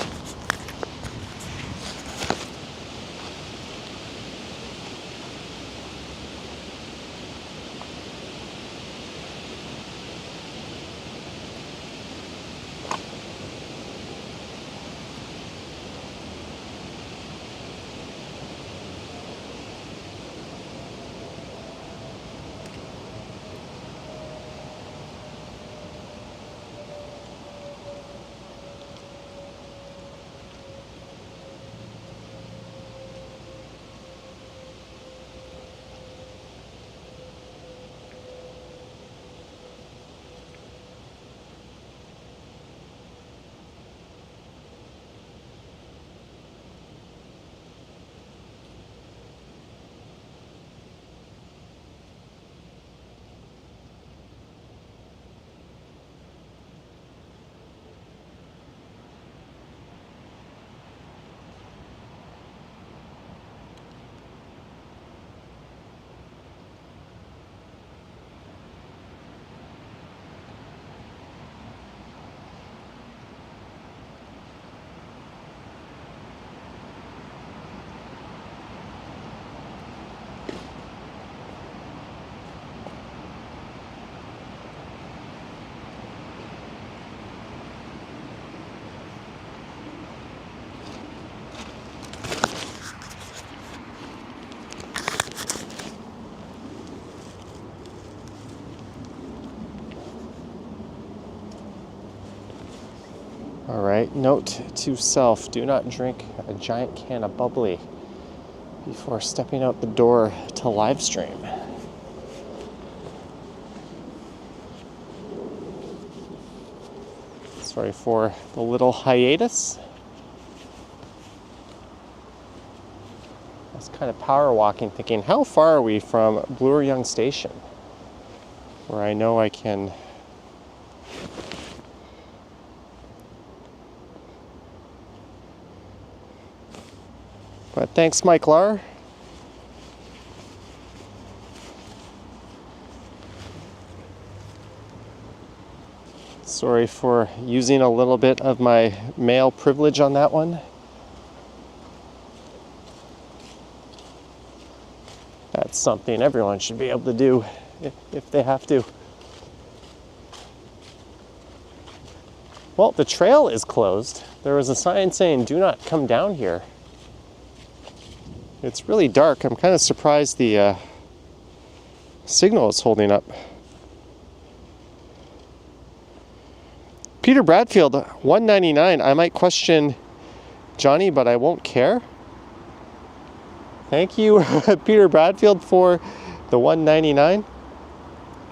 All right, note to self, do not drink a giant can of bubbly before stepping out the door to live stream. Sorry for the little hiatus. I was kind of power walking, thinking, how far are we from Bloor Yonge Station? where I know I can but thanks, Mike Lar. Sorry for using a little bit of my male privilege on that one. That's something everyone should be able to do if they have to. Well, the trail is closed. There was a sign saying, "Do not come down here." It's really dark. I'm kind of surprised the signal is holding up. Peter Bradfield, $1.99. I might question Johnny, but I won't care. Thank you, Peter Bradfield, for the $1.99.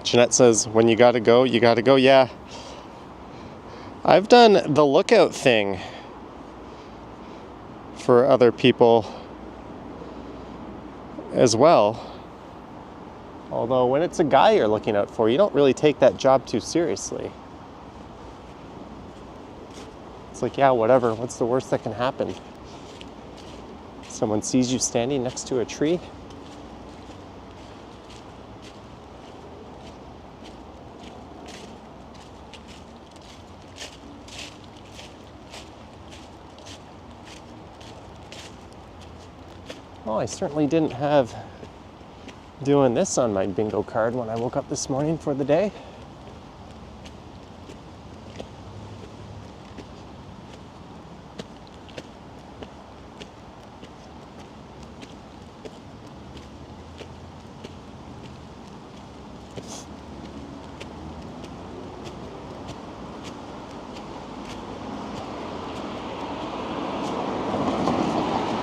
Jeanette says, when you gotta go, you gotta go. Yeah. I've done the lookout thing for other people as well. Although when it's a guy you're looking out for, you don't really take that job too seriously. It's like, yeah, whatever. What's the worst that can happen? Someone sees you standing next to a tree. Well, I certainly didn't have doing this on my bingo card when I woke up this morning for the day.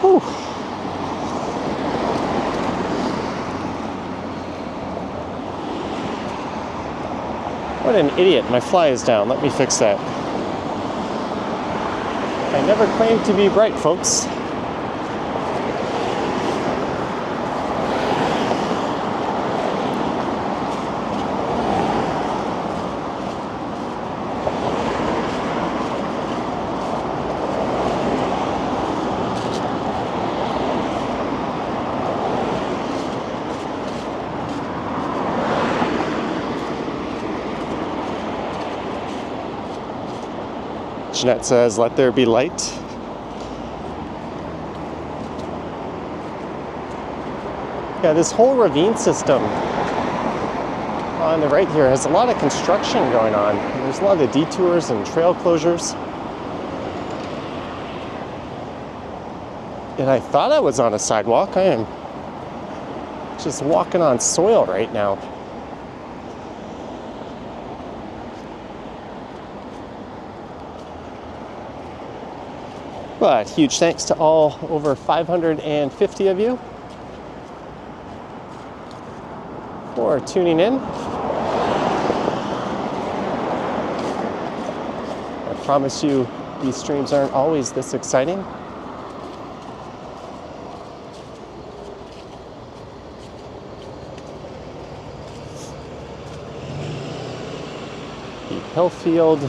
Whew. What an idiot. My fly is down. Let me fix that. I never claimed to be bright, folks. Jeanette says, let there be light. Yeah, this whole ravine system on the right here has a lot of construction going on. There's a lot of detours and trail closures. And I thought I was on a sidewalk. I am just walking on soil right now. But huge thanks to all over 550 of you for tuning in. I promise you these streams aren't always this exciting. The Hillfield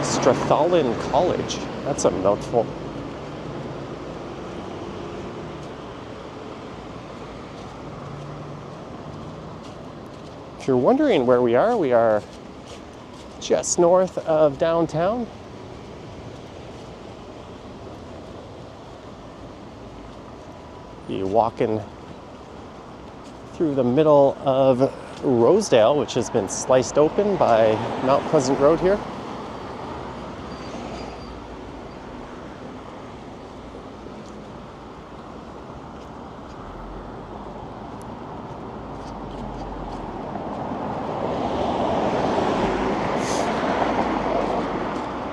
Strathallan College. That's a mouthful. If you're wondering where we are just north of downtown. You're walking through the middle of Rosedale, which has been sliced open by Mount Pleasant Road here.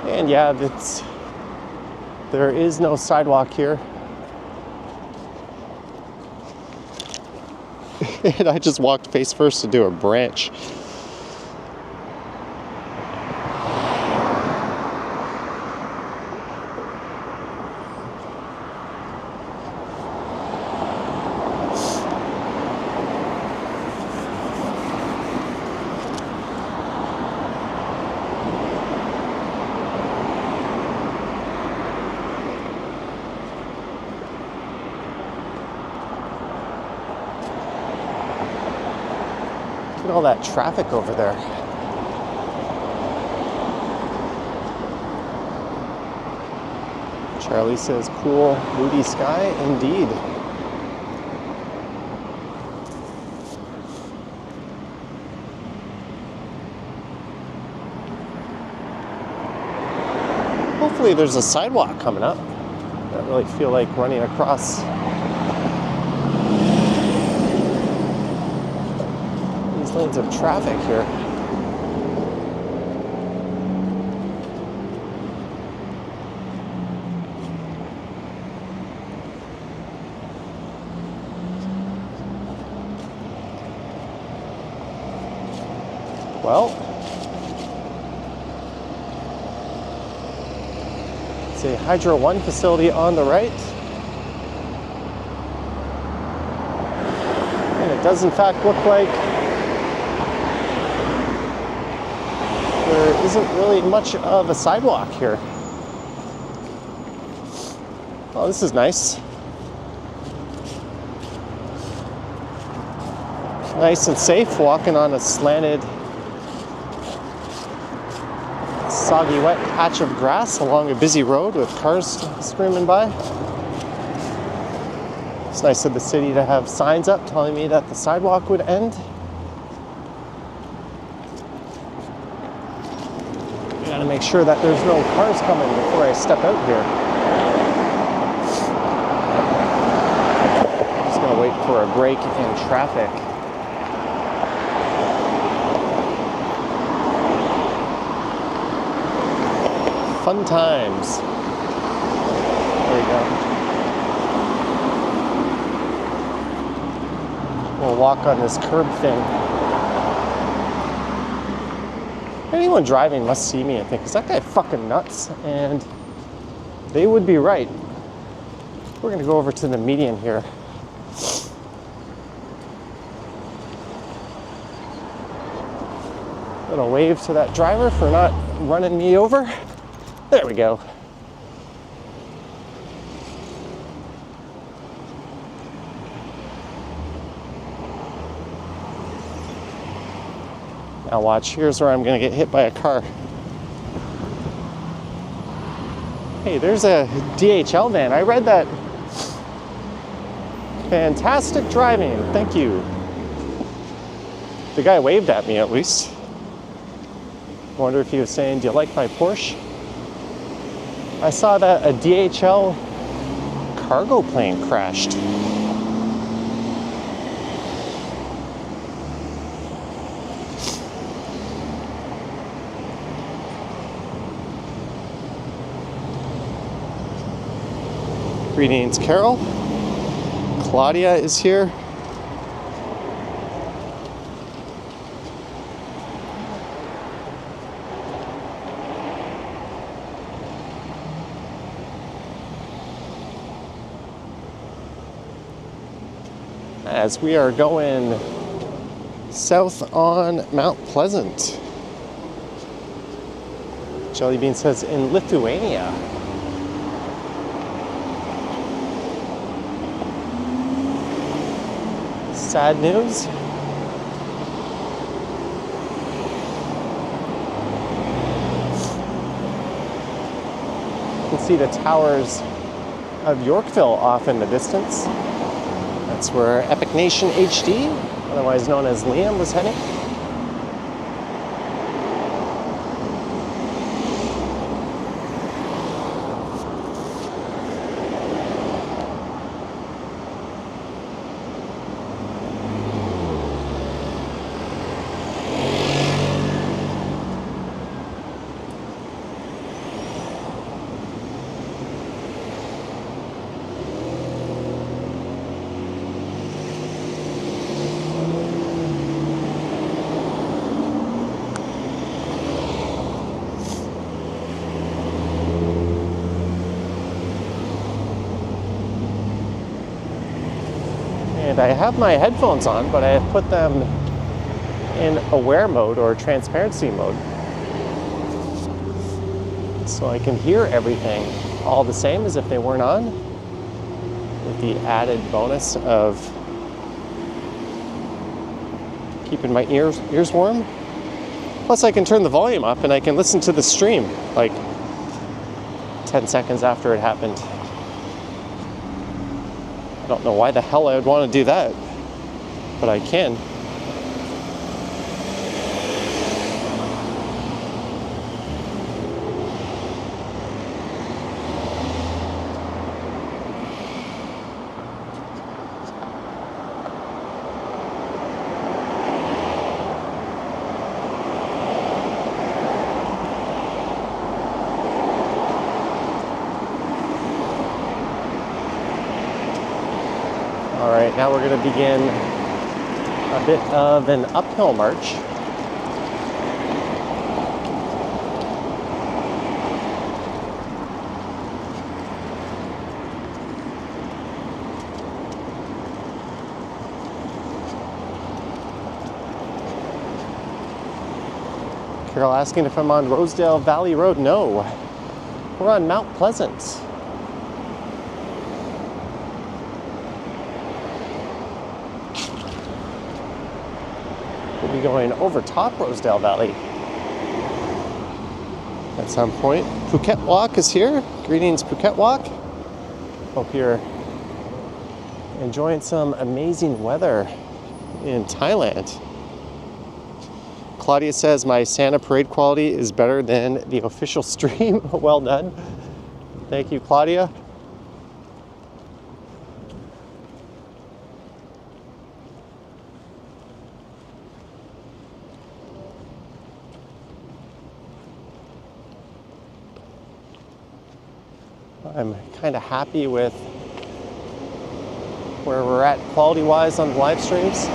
And yeah, there is no sidewalk here. And I just walked face first into a branch. at all that traffic over there. Charlie says, cool, moody sky, indeed. Hopefully there's a sidewalk coming up. I don't really feel like running across these lanes of traffic here. Well, it's a Hydro One facility on the right. And it does in fact look like there isn't really much of a sidewalk here. Oh, this is nice. Nice and safe walking on a slanted, soggy, wet patch of grass along a busy road with cars screaming by. It's nice of the city to have signs up telling me that the sidewalk would end. I gotta make sure that there's no cars coming before I step out here. I'm just gonna wait for a break in traffic. Fun times. There you go. We'll walk on this curb thing. Anyone driving must see me and think, is that guy fucking nuts? And they would be right. We're gonna go over to the median here. Little wave to that driver for not running me over. There we go. Now watch, here's where I'm gonna get hit by a car. Hey, there's a DHL van. I read that. Fantastic driving, thank you. The guy waved at me at least. I wonder if he was saying, do you like my Porsche? I saw that a DHL cargo plane crashed. Greetings, Carol. Claudia is here. As we are going south on Mount Pleasant. Jellybean says in Lithuania. Sad news. You can see the towers of Yorkville off in the distance. That's where Epic Nation HD, otherwise known as Liam, was heading. And I have my headphones on, but I have put them in aware mode or transparency mode. So I can hear everything all the same as if they weren't on, with the added bonus of keeping my ears warm. Plus I can turn the volume up and I can listen to the stream like 10 seconds after it happened. I don't know why the hell I would want to do that, but I can. Alright, now we're going to begin a bit of an uphill march. Carol asking if I'm on Rosedale Valley Road. No, we're on Mount Pleasant. We'll be going over top Rosedale Valley at some point. Phuket Walk is here. Greetings, Phuket Walk. Hope you're enjoying some amazing weather in Thailand. Claudia says my Santa parade quality is better than the official stream. Well done. Thank you, Claudia. I'm kind of happy with where we're at quality-wise on the live streams.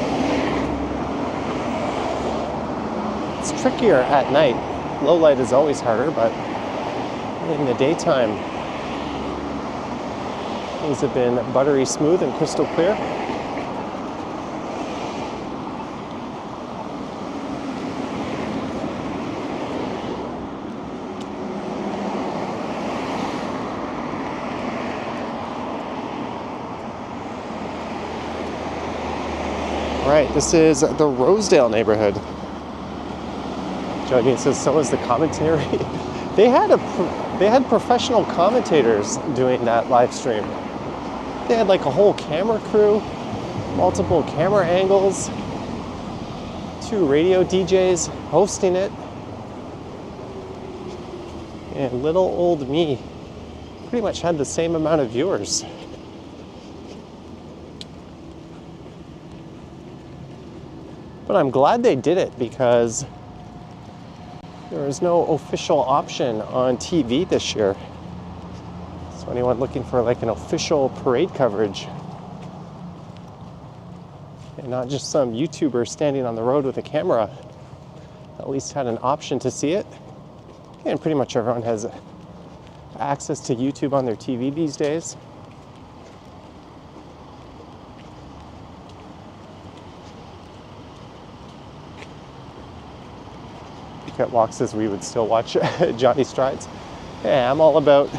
It's trickier at night. Low light is always harder, but in the daytime, things have been buttery smooth and crystal clear. Right, this is the Rosedale neighborhood. Juggy says so is the commentary. They had professional commentators doing that live stream. They had like a whole camera crew, multiple camera angles, 2 radio DJs hosting it, and little old me pretty much had the same amount of viewers. But I'm glad they did it because there is no official option on TV this year. So anyone looking for like an official parade coverage and not just some YouTuber standing on the road with a camera, at least had an option to see it. And pretty much everyone has access to YouTube on their TV these days. Cat Walk says we would still watch Johnny Strides. Yeah, I'm all about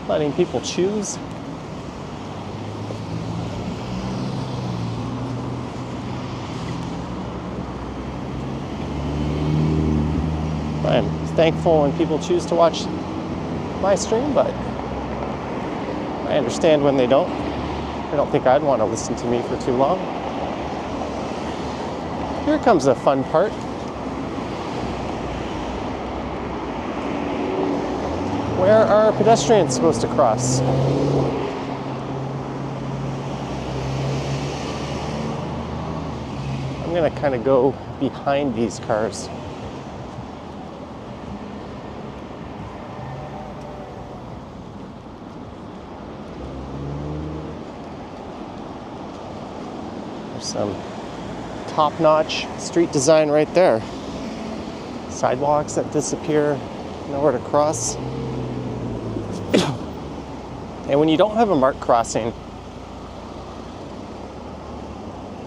letting people choose. I'm thankful when people choose to watch my stream, but I understand when they don't. I don't think I'd want to listen to me for too long. Here comes the fun part. Where are pedestrians supposed to cross? I'm gonna kind of go behind these cars. There's some top-notch street design right there. Sidewalks that disappear, nowhere to cross. And when you don't have a marked crossing,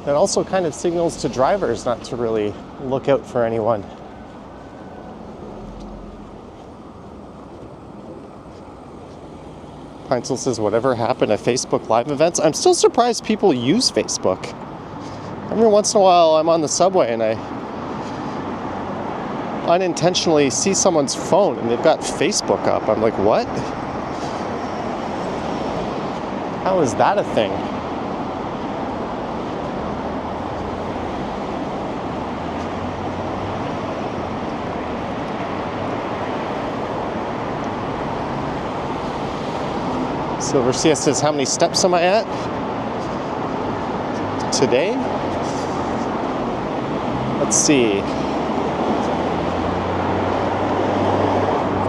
that also kind of signals to drivers not to really look out for anyone. Peinzel says, whatever happened to Facebook Live events? I'm still surprised people use Facebook. Every once in a while I'm on the subway and I unintentionally see someone's phone and they've got Facebook up. I'm like, what? How is that a thing? Silver Cia says, how many steps am I at today? Let's see.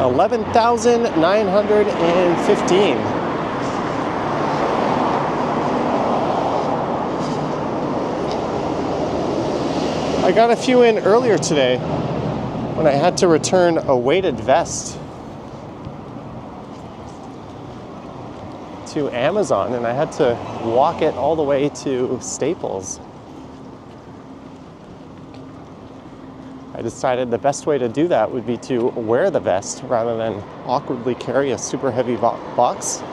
11,915. I got a few in earlier today when I had to return a weighted vest to Amazon, and I had to walk it all the way to Staples. I decided the best way to do that would be to wear the vest rather than awkwardly carry a super heavy box.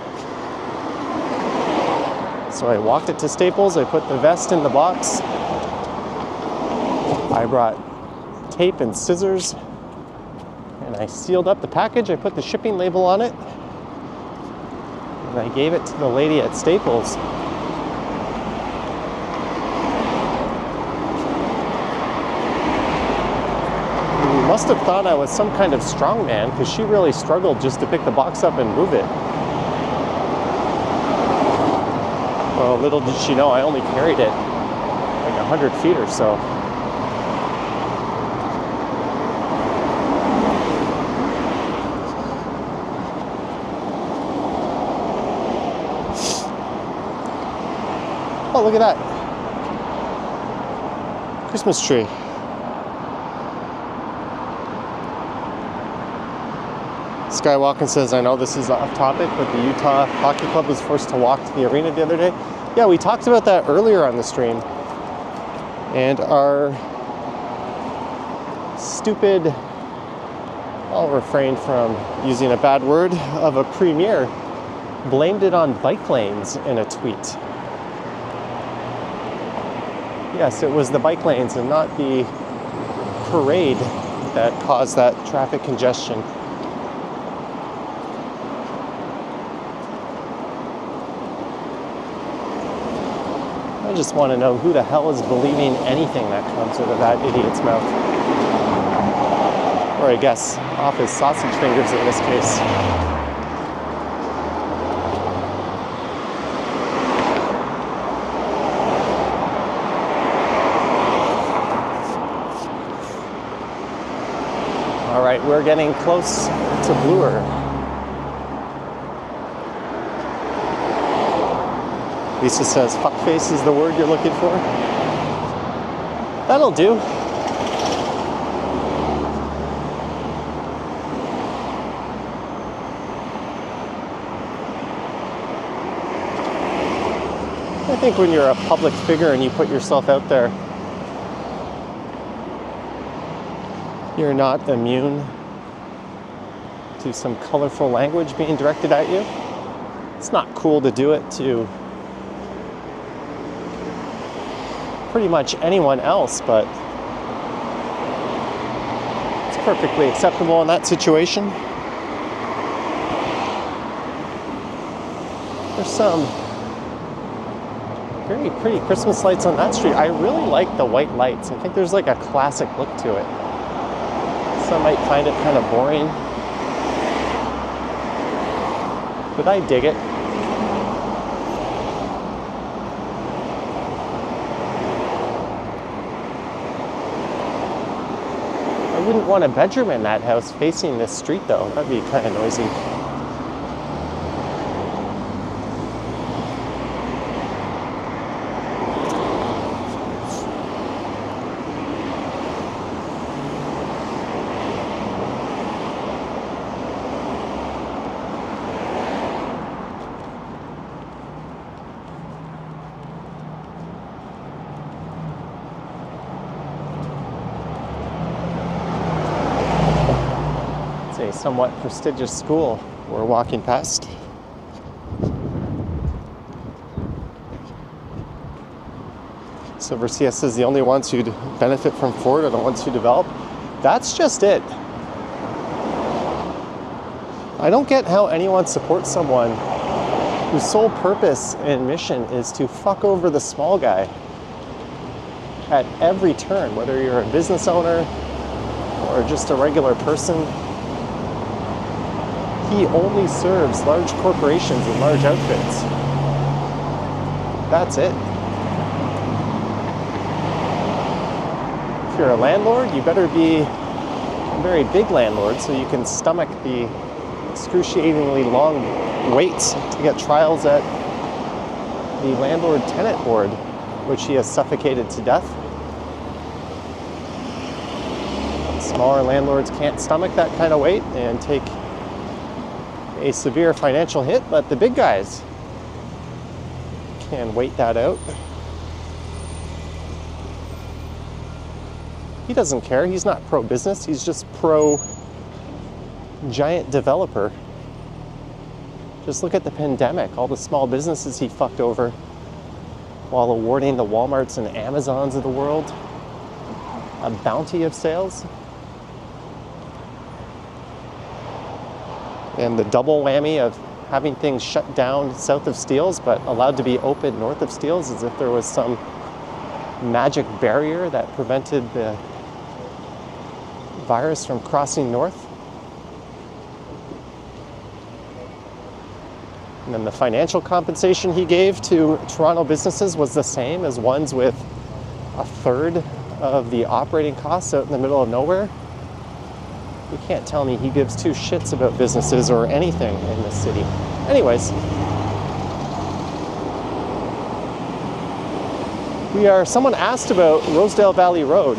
So I walked it to Staples, I put the vest in the box. I brought tape and scissors, and I sealed up the package. I put the shipping label on it, and I gave it to the lady at Staples. You must have thought I was some kind of strongman, because she really struggled just to pick the box up and move it. Well, little did she know I only carried it like 100 feet or so. Oh, look at that. Christmas tree. Skywalking says, I know this is off topic, but the Utah Hockey Club was forced to walk to the arena the other day. Yeah, we talked about that earlier on the stream. And our stupid, I'll refrain from using a bad word, of a premier blamed it on bike lanes in a tweet. Yes, it was the bike lanes and not the parade that caused that traffic congestion. I just want to know who the hell is believing anything that comes out of that idiot's mouth. Or I guess off his sausage fingers in this case. All right, we're getting close to Bloor. Lisa says, fuckface is the word you're looking for. That'll do. I think when you're a public figure and you put yourself out there, you're not immune to some colorful language being directed at you. It's not cool to do it to pretty much anyone else, but it's perfectly acceptable in that situation. There's some very pretty Christmas lights on that street. I really like the white lights. I think there's like a classic look to it. Some might find it kind of boring, but I dig it. I wouldn't want a bedroom in that house facing this street though. That'd be kind of noisy. Somewhat prestigious school we're walking past. So Versia says the only ones who'd benefit from Ford are the ones who develop. That's just it. I don't get how anyone supports someone whose sole purpose and mission is to fuck over the small guy at every turn, whether you're a business owner or just a regular person. He only serves large corporations and large outfits. That's it. If you're a landlord, you better be a very big landlord so you can stomach the excruciatingly long waits to get trials at the landlord-tenant board, which he has suffocated to death. Smaller landlords can't stomach that kind of wait and take a severe financial hit, but the big guys can wait that out. He doesn't care. He's not pro-business. He's just pro-giant developer. Just look at the pandemic, all the small businesses he fucked over while awarding the Walmarts and Amazons of the world a bounty of sales. And the double whammy of having things shut down south of Steeles but allowed to be open north of Steeles, as if there was some magic barrier that prevented the virus from crossing north. And then the financial compensation he gave to Toronto businesses was the same as ones with a third of the operating costs out in the middle of nowhere. You can't tell me he gives two shits about businesses or anything in this city. Anyways, someone asked about Rosedale Valley Road.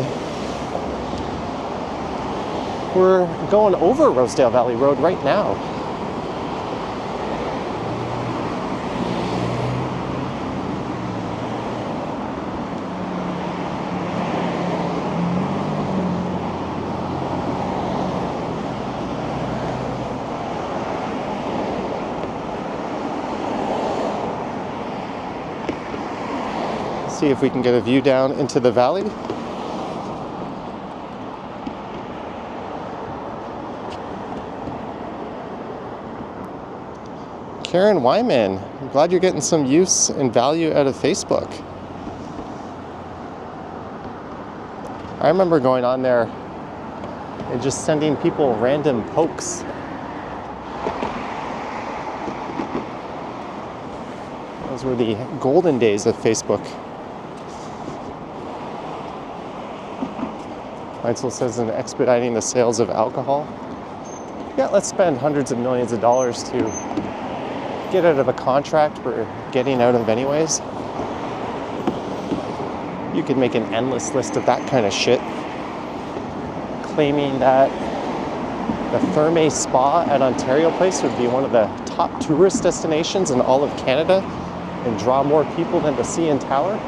We're going over Rosedale Valley Road right now. See if we can get a view down into the valley. Karen Wyman, I'm glad you're getting some use and value out of Facebook. I remember going on there and just sending people random pokes. Those were the golden days of Facebook. Meitzel says in expediting the sales of alcohol. Yeah, let's spend hundreds of millions of dollars to get out of a contract we're getting out of anyways. You could make an endless list of that kind of shit. Claiming that the Therme Spa at Ontario Place would be one of the top tourist destinations in all of Canada and draw more people than the CN Tower.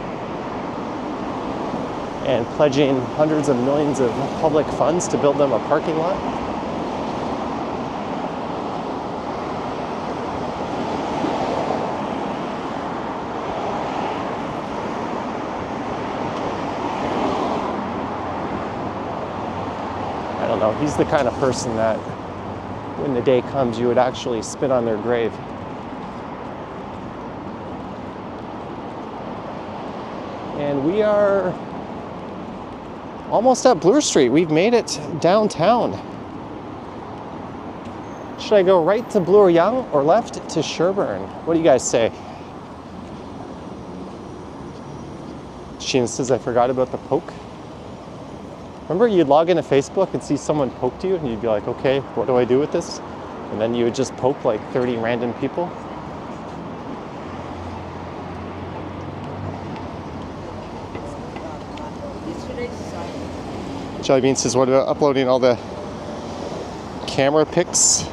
And pledging hundreds of millions of public funds to build them a parking lot. I don't know, he's the kind of person that when the day comes you would actually spit on their grave. And we are almost at Bloor Street. We've made it downtown. Should I go right to Bloor Yonge or left to Sherbourne? What do you guys say? Sheena says, I forgot about the poke. Remember you'd log into Facebook and see someone poked you and you'd be like, okay, what do I do with this? And then you would just poke like 30 random people. Jelly Bean says, what about uploading all the camera pics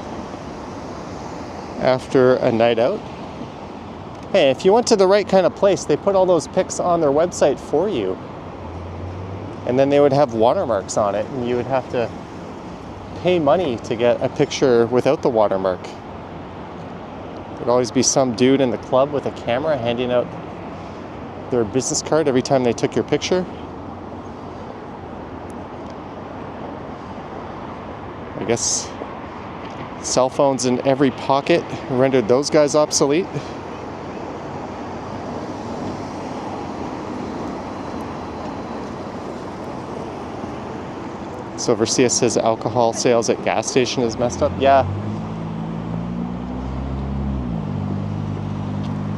after a night out? Hey, if you went to the right kind of place, they put all those pics on their website for you. And then they would have watermarks on it, and you would have to pay money to get a picture without the watermark. There'd always be some dude in the club with a camera handing out their business card every time they took your picture. I guess cell phones in every pocket rendered those guys obsolete. So Versia says alcohol sales at gas station is messed up. Yeah.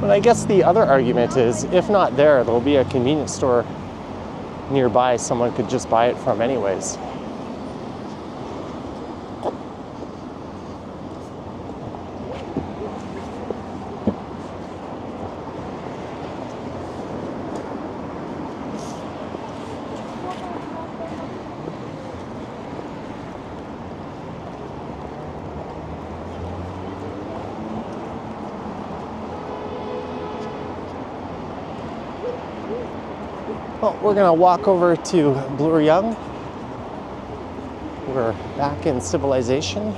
But I guess the other argument is, if not there, there'll be a convenience store nearby someone could just buy it from anyways. Well, we're gonna walk over to Bloor Yonge. We're back in civilization.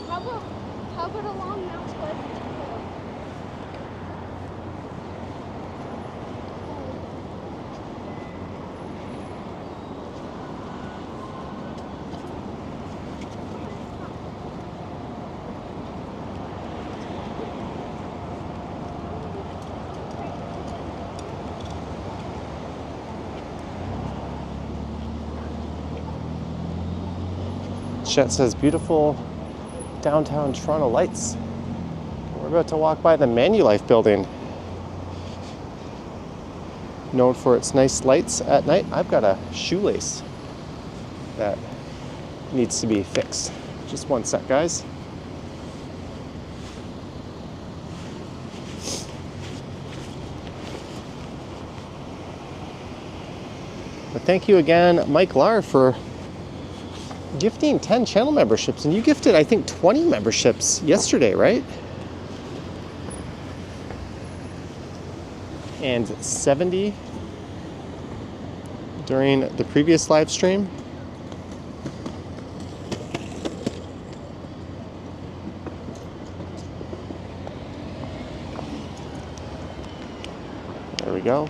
How about along now, Cliff? Chet says beautiful downtown Toronto lights. We're about to walk by the Manulife building, known for its nice lights at night. I've got a shoelace that needs to be fixed. Just one sec, guys. But thank you again, Mike Lar, for gifting 10 channel memberships. And you gifted, I think, 20 memberships yesterday, right? And 70 during the previous live stream. There we go.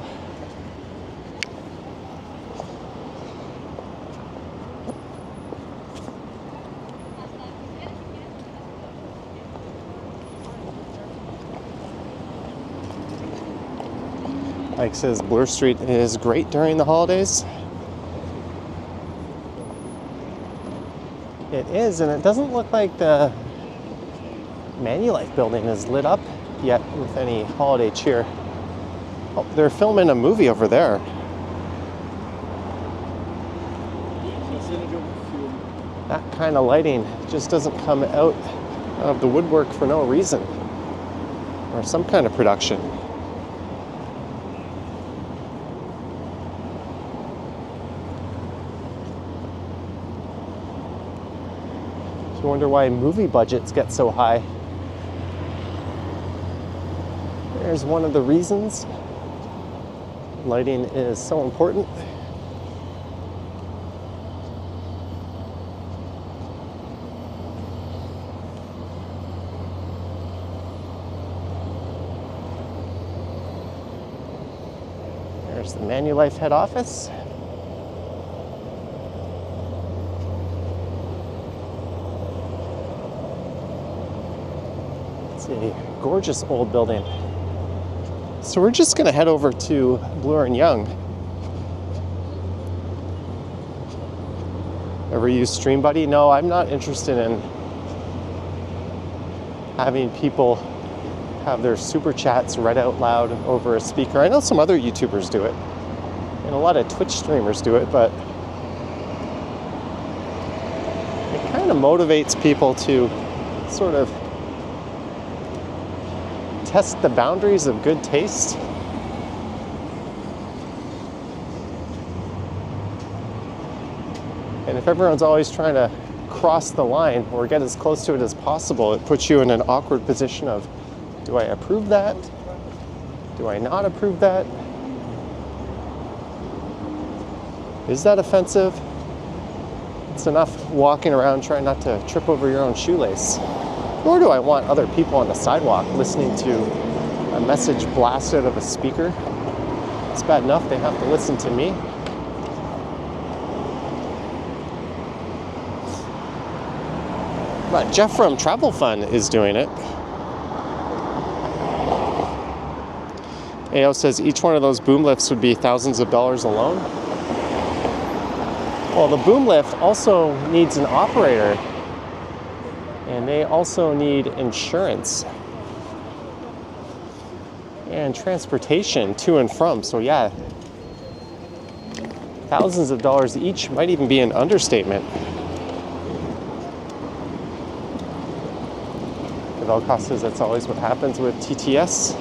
Mike says Bloor Street is great during the holidays. It is, and it doesn't look like the Manulife building is lit up yet with any holiday cheer. Oh, they're filming a movie over there. That kind of lighting just doesn't come out of the woodwork for no reason, or some kind of production. You wonder why movie budgets get so high. There's one of the reasons. Lighting is so important. There's the Manulife head office. A gorgeous old building. So we're just gonna head over to Bloor and Yonge. Ever use Stream Buddy? No, I'm not interested in having people have their super chats read out loud over a speaker. I know some other YouTubers do it, and a lot of Twitch streamers do it, but it kind of motivates people to sort of test the boundaries of good taste. And if everyone's always trying to cross the line or get as close to it as possible, it puts you in an awkward position of, do I approve that? Do I not approve that? Is that offensive? It's enough walking around trying not to trip over your own shoelace. Nor do I want other people on the sidewalk listening to a message blasted out of a speaker. It's bad enough they have to listen to me. But Jeff from Travel Fun is doing it. AO says each one of those boom lifts would be thousands of dollars alone. Well, the boom lift also needs an operator, and they also need insurance and transportation to and from. So yeah, thousands of dollars each might even be an understatement. Velcross says that's always what happens with TTS.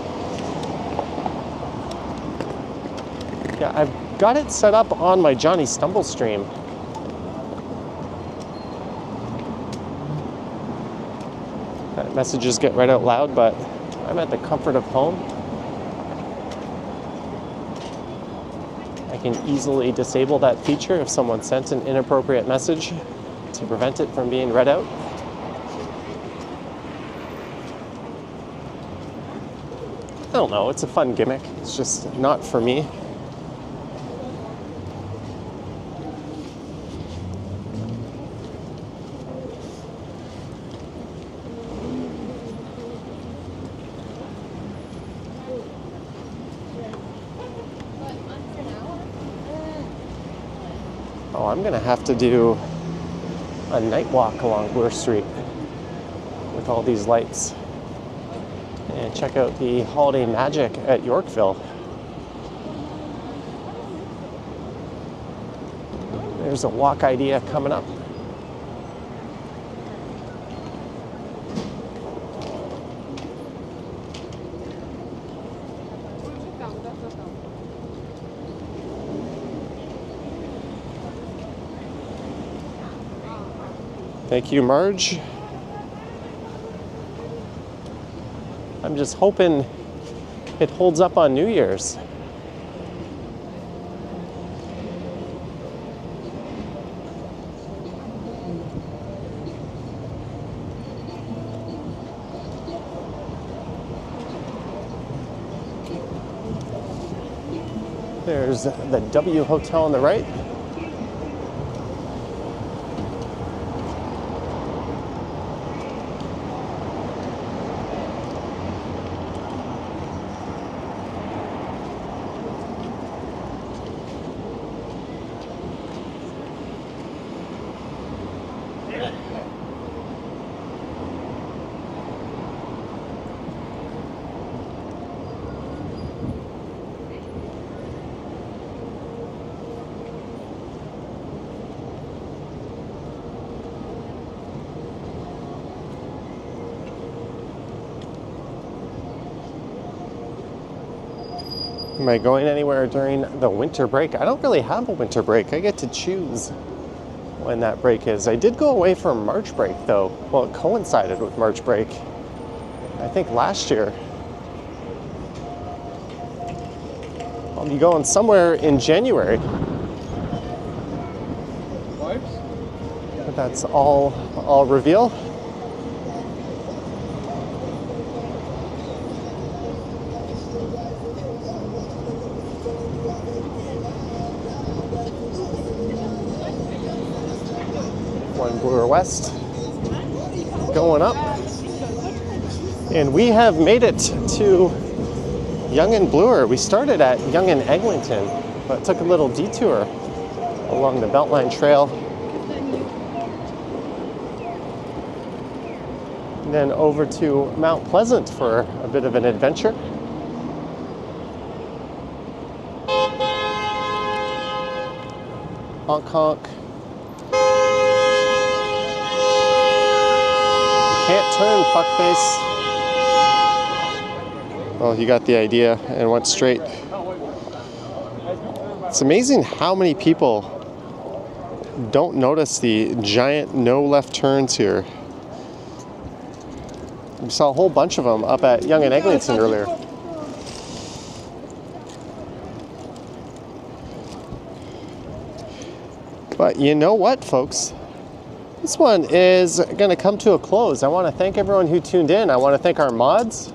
Yeah, I've got it set up on my Johnny Stumble stream. That messages get read out loud, but I'm at the comfort of home. I can easily disable that feature if someone sent an inappropriate message to prevent it from being read out. I don't know, it's a fun gimmick. It's just not for me. Oh, I'm gonna have to do a night walk along Bloor Street with all these lights and check out the holiday magic at Yorkville. There's a walk idea coming up. Thank you, Marge. I'm just hoping it holds up on New Year's. There's the W Hotel on the right. Am I going anywhere during the winter break? I don't really have a winter break. I get to choose when that break is. I did go away for March break though. Well, it coincided with March break. I think last year. I'll be going somewhere in January. But that's all I'll reveal. Bloor West going up, and we have made it to Yonge and Bloor. We started at Yonge and Eglinton, but took a little detour along the Beltline Trail, and then over to Mount Pleasant for a bit of an adventure. Honk honk. Can't turn, fuckface. Well, you got the idea and went straight. It's amazing how many people don't notice the giant no left turns here. We saw a whole bunch of them up at Yonge and Eglinton earlier. But you know what, folks? This one is going to come to a close. I want to thank everyone who tuned in. I want to thank our mods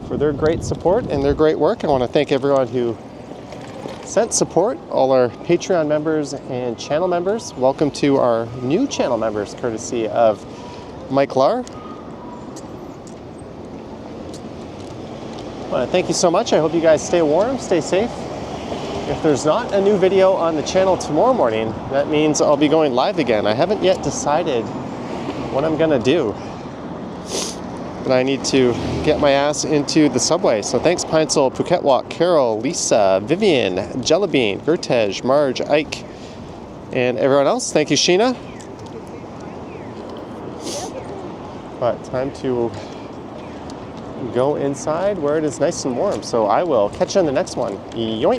for their great support and their great work. I want to thank everyone who sent support, all our Patreon members and channel members. Welcome to our new channel members, courtesy of Mike Lar. I want to thank you so much. I hope you guys stay warm, stay safe. If there's not a new video on the channel tomorrow morning, that means I'll be going live again. I haven't yet decided what I'm gonna do, but I need to get my ass into the subway. So thanks Pine Sol, Phuket Walk, Carol, Lisa, Vivian, Jellybean, Gertej, Marge, Ike, and everyone else. Thank you, Sheena. But time to go inside where it is nice and warm. So I will catch you on the next one. Yoink!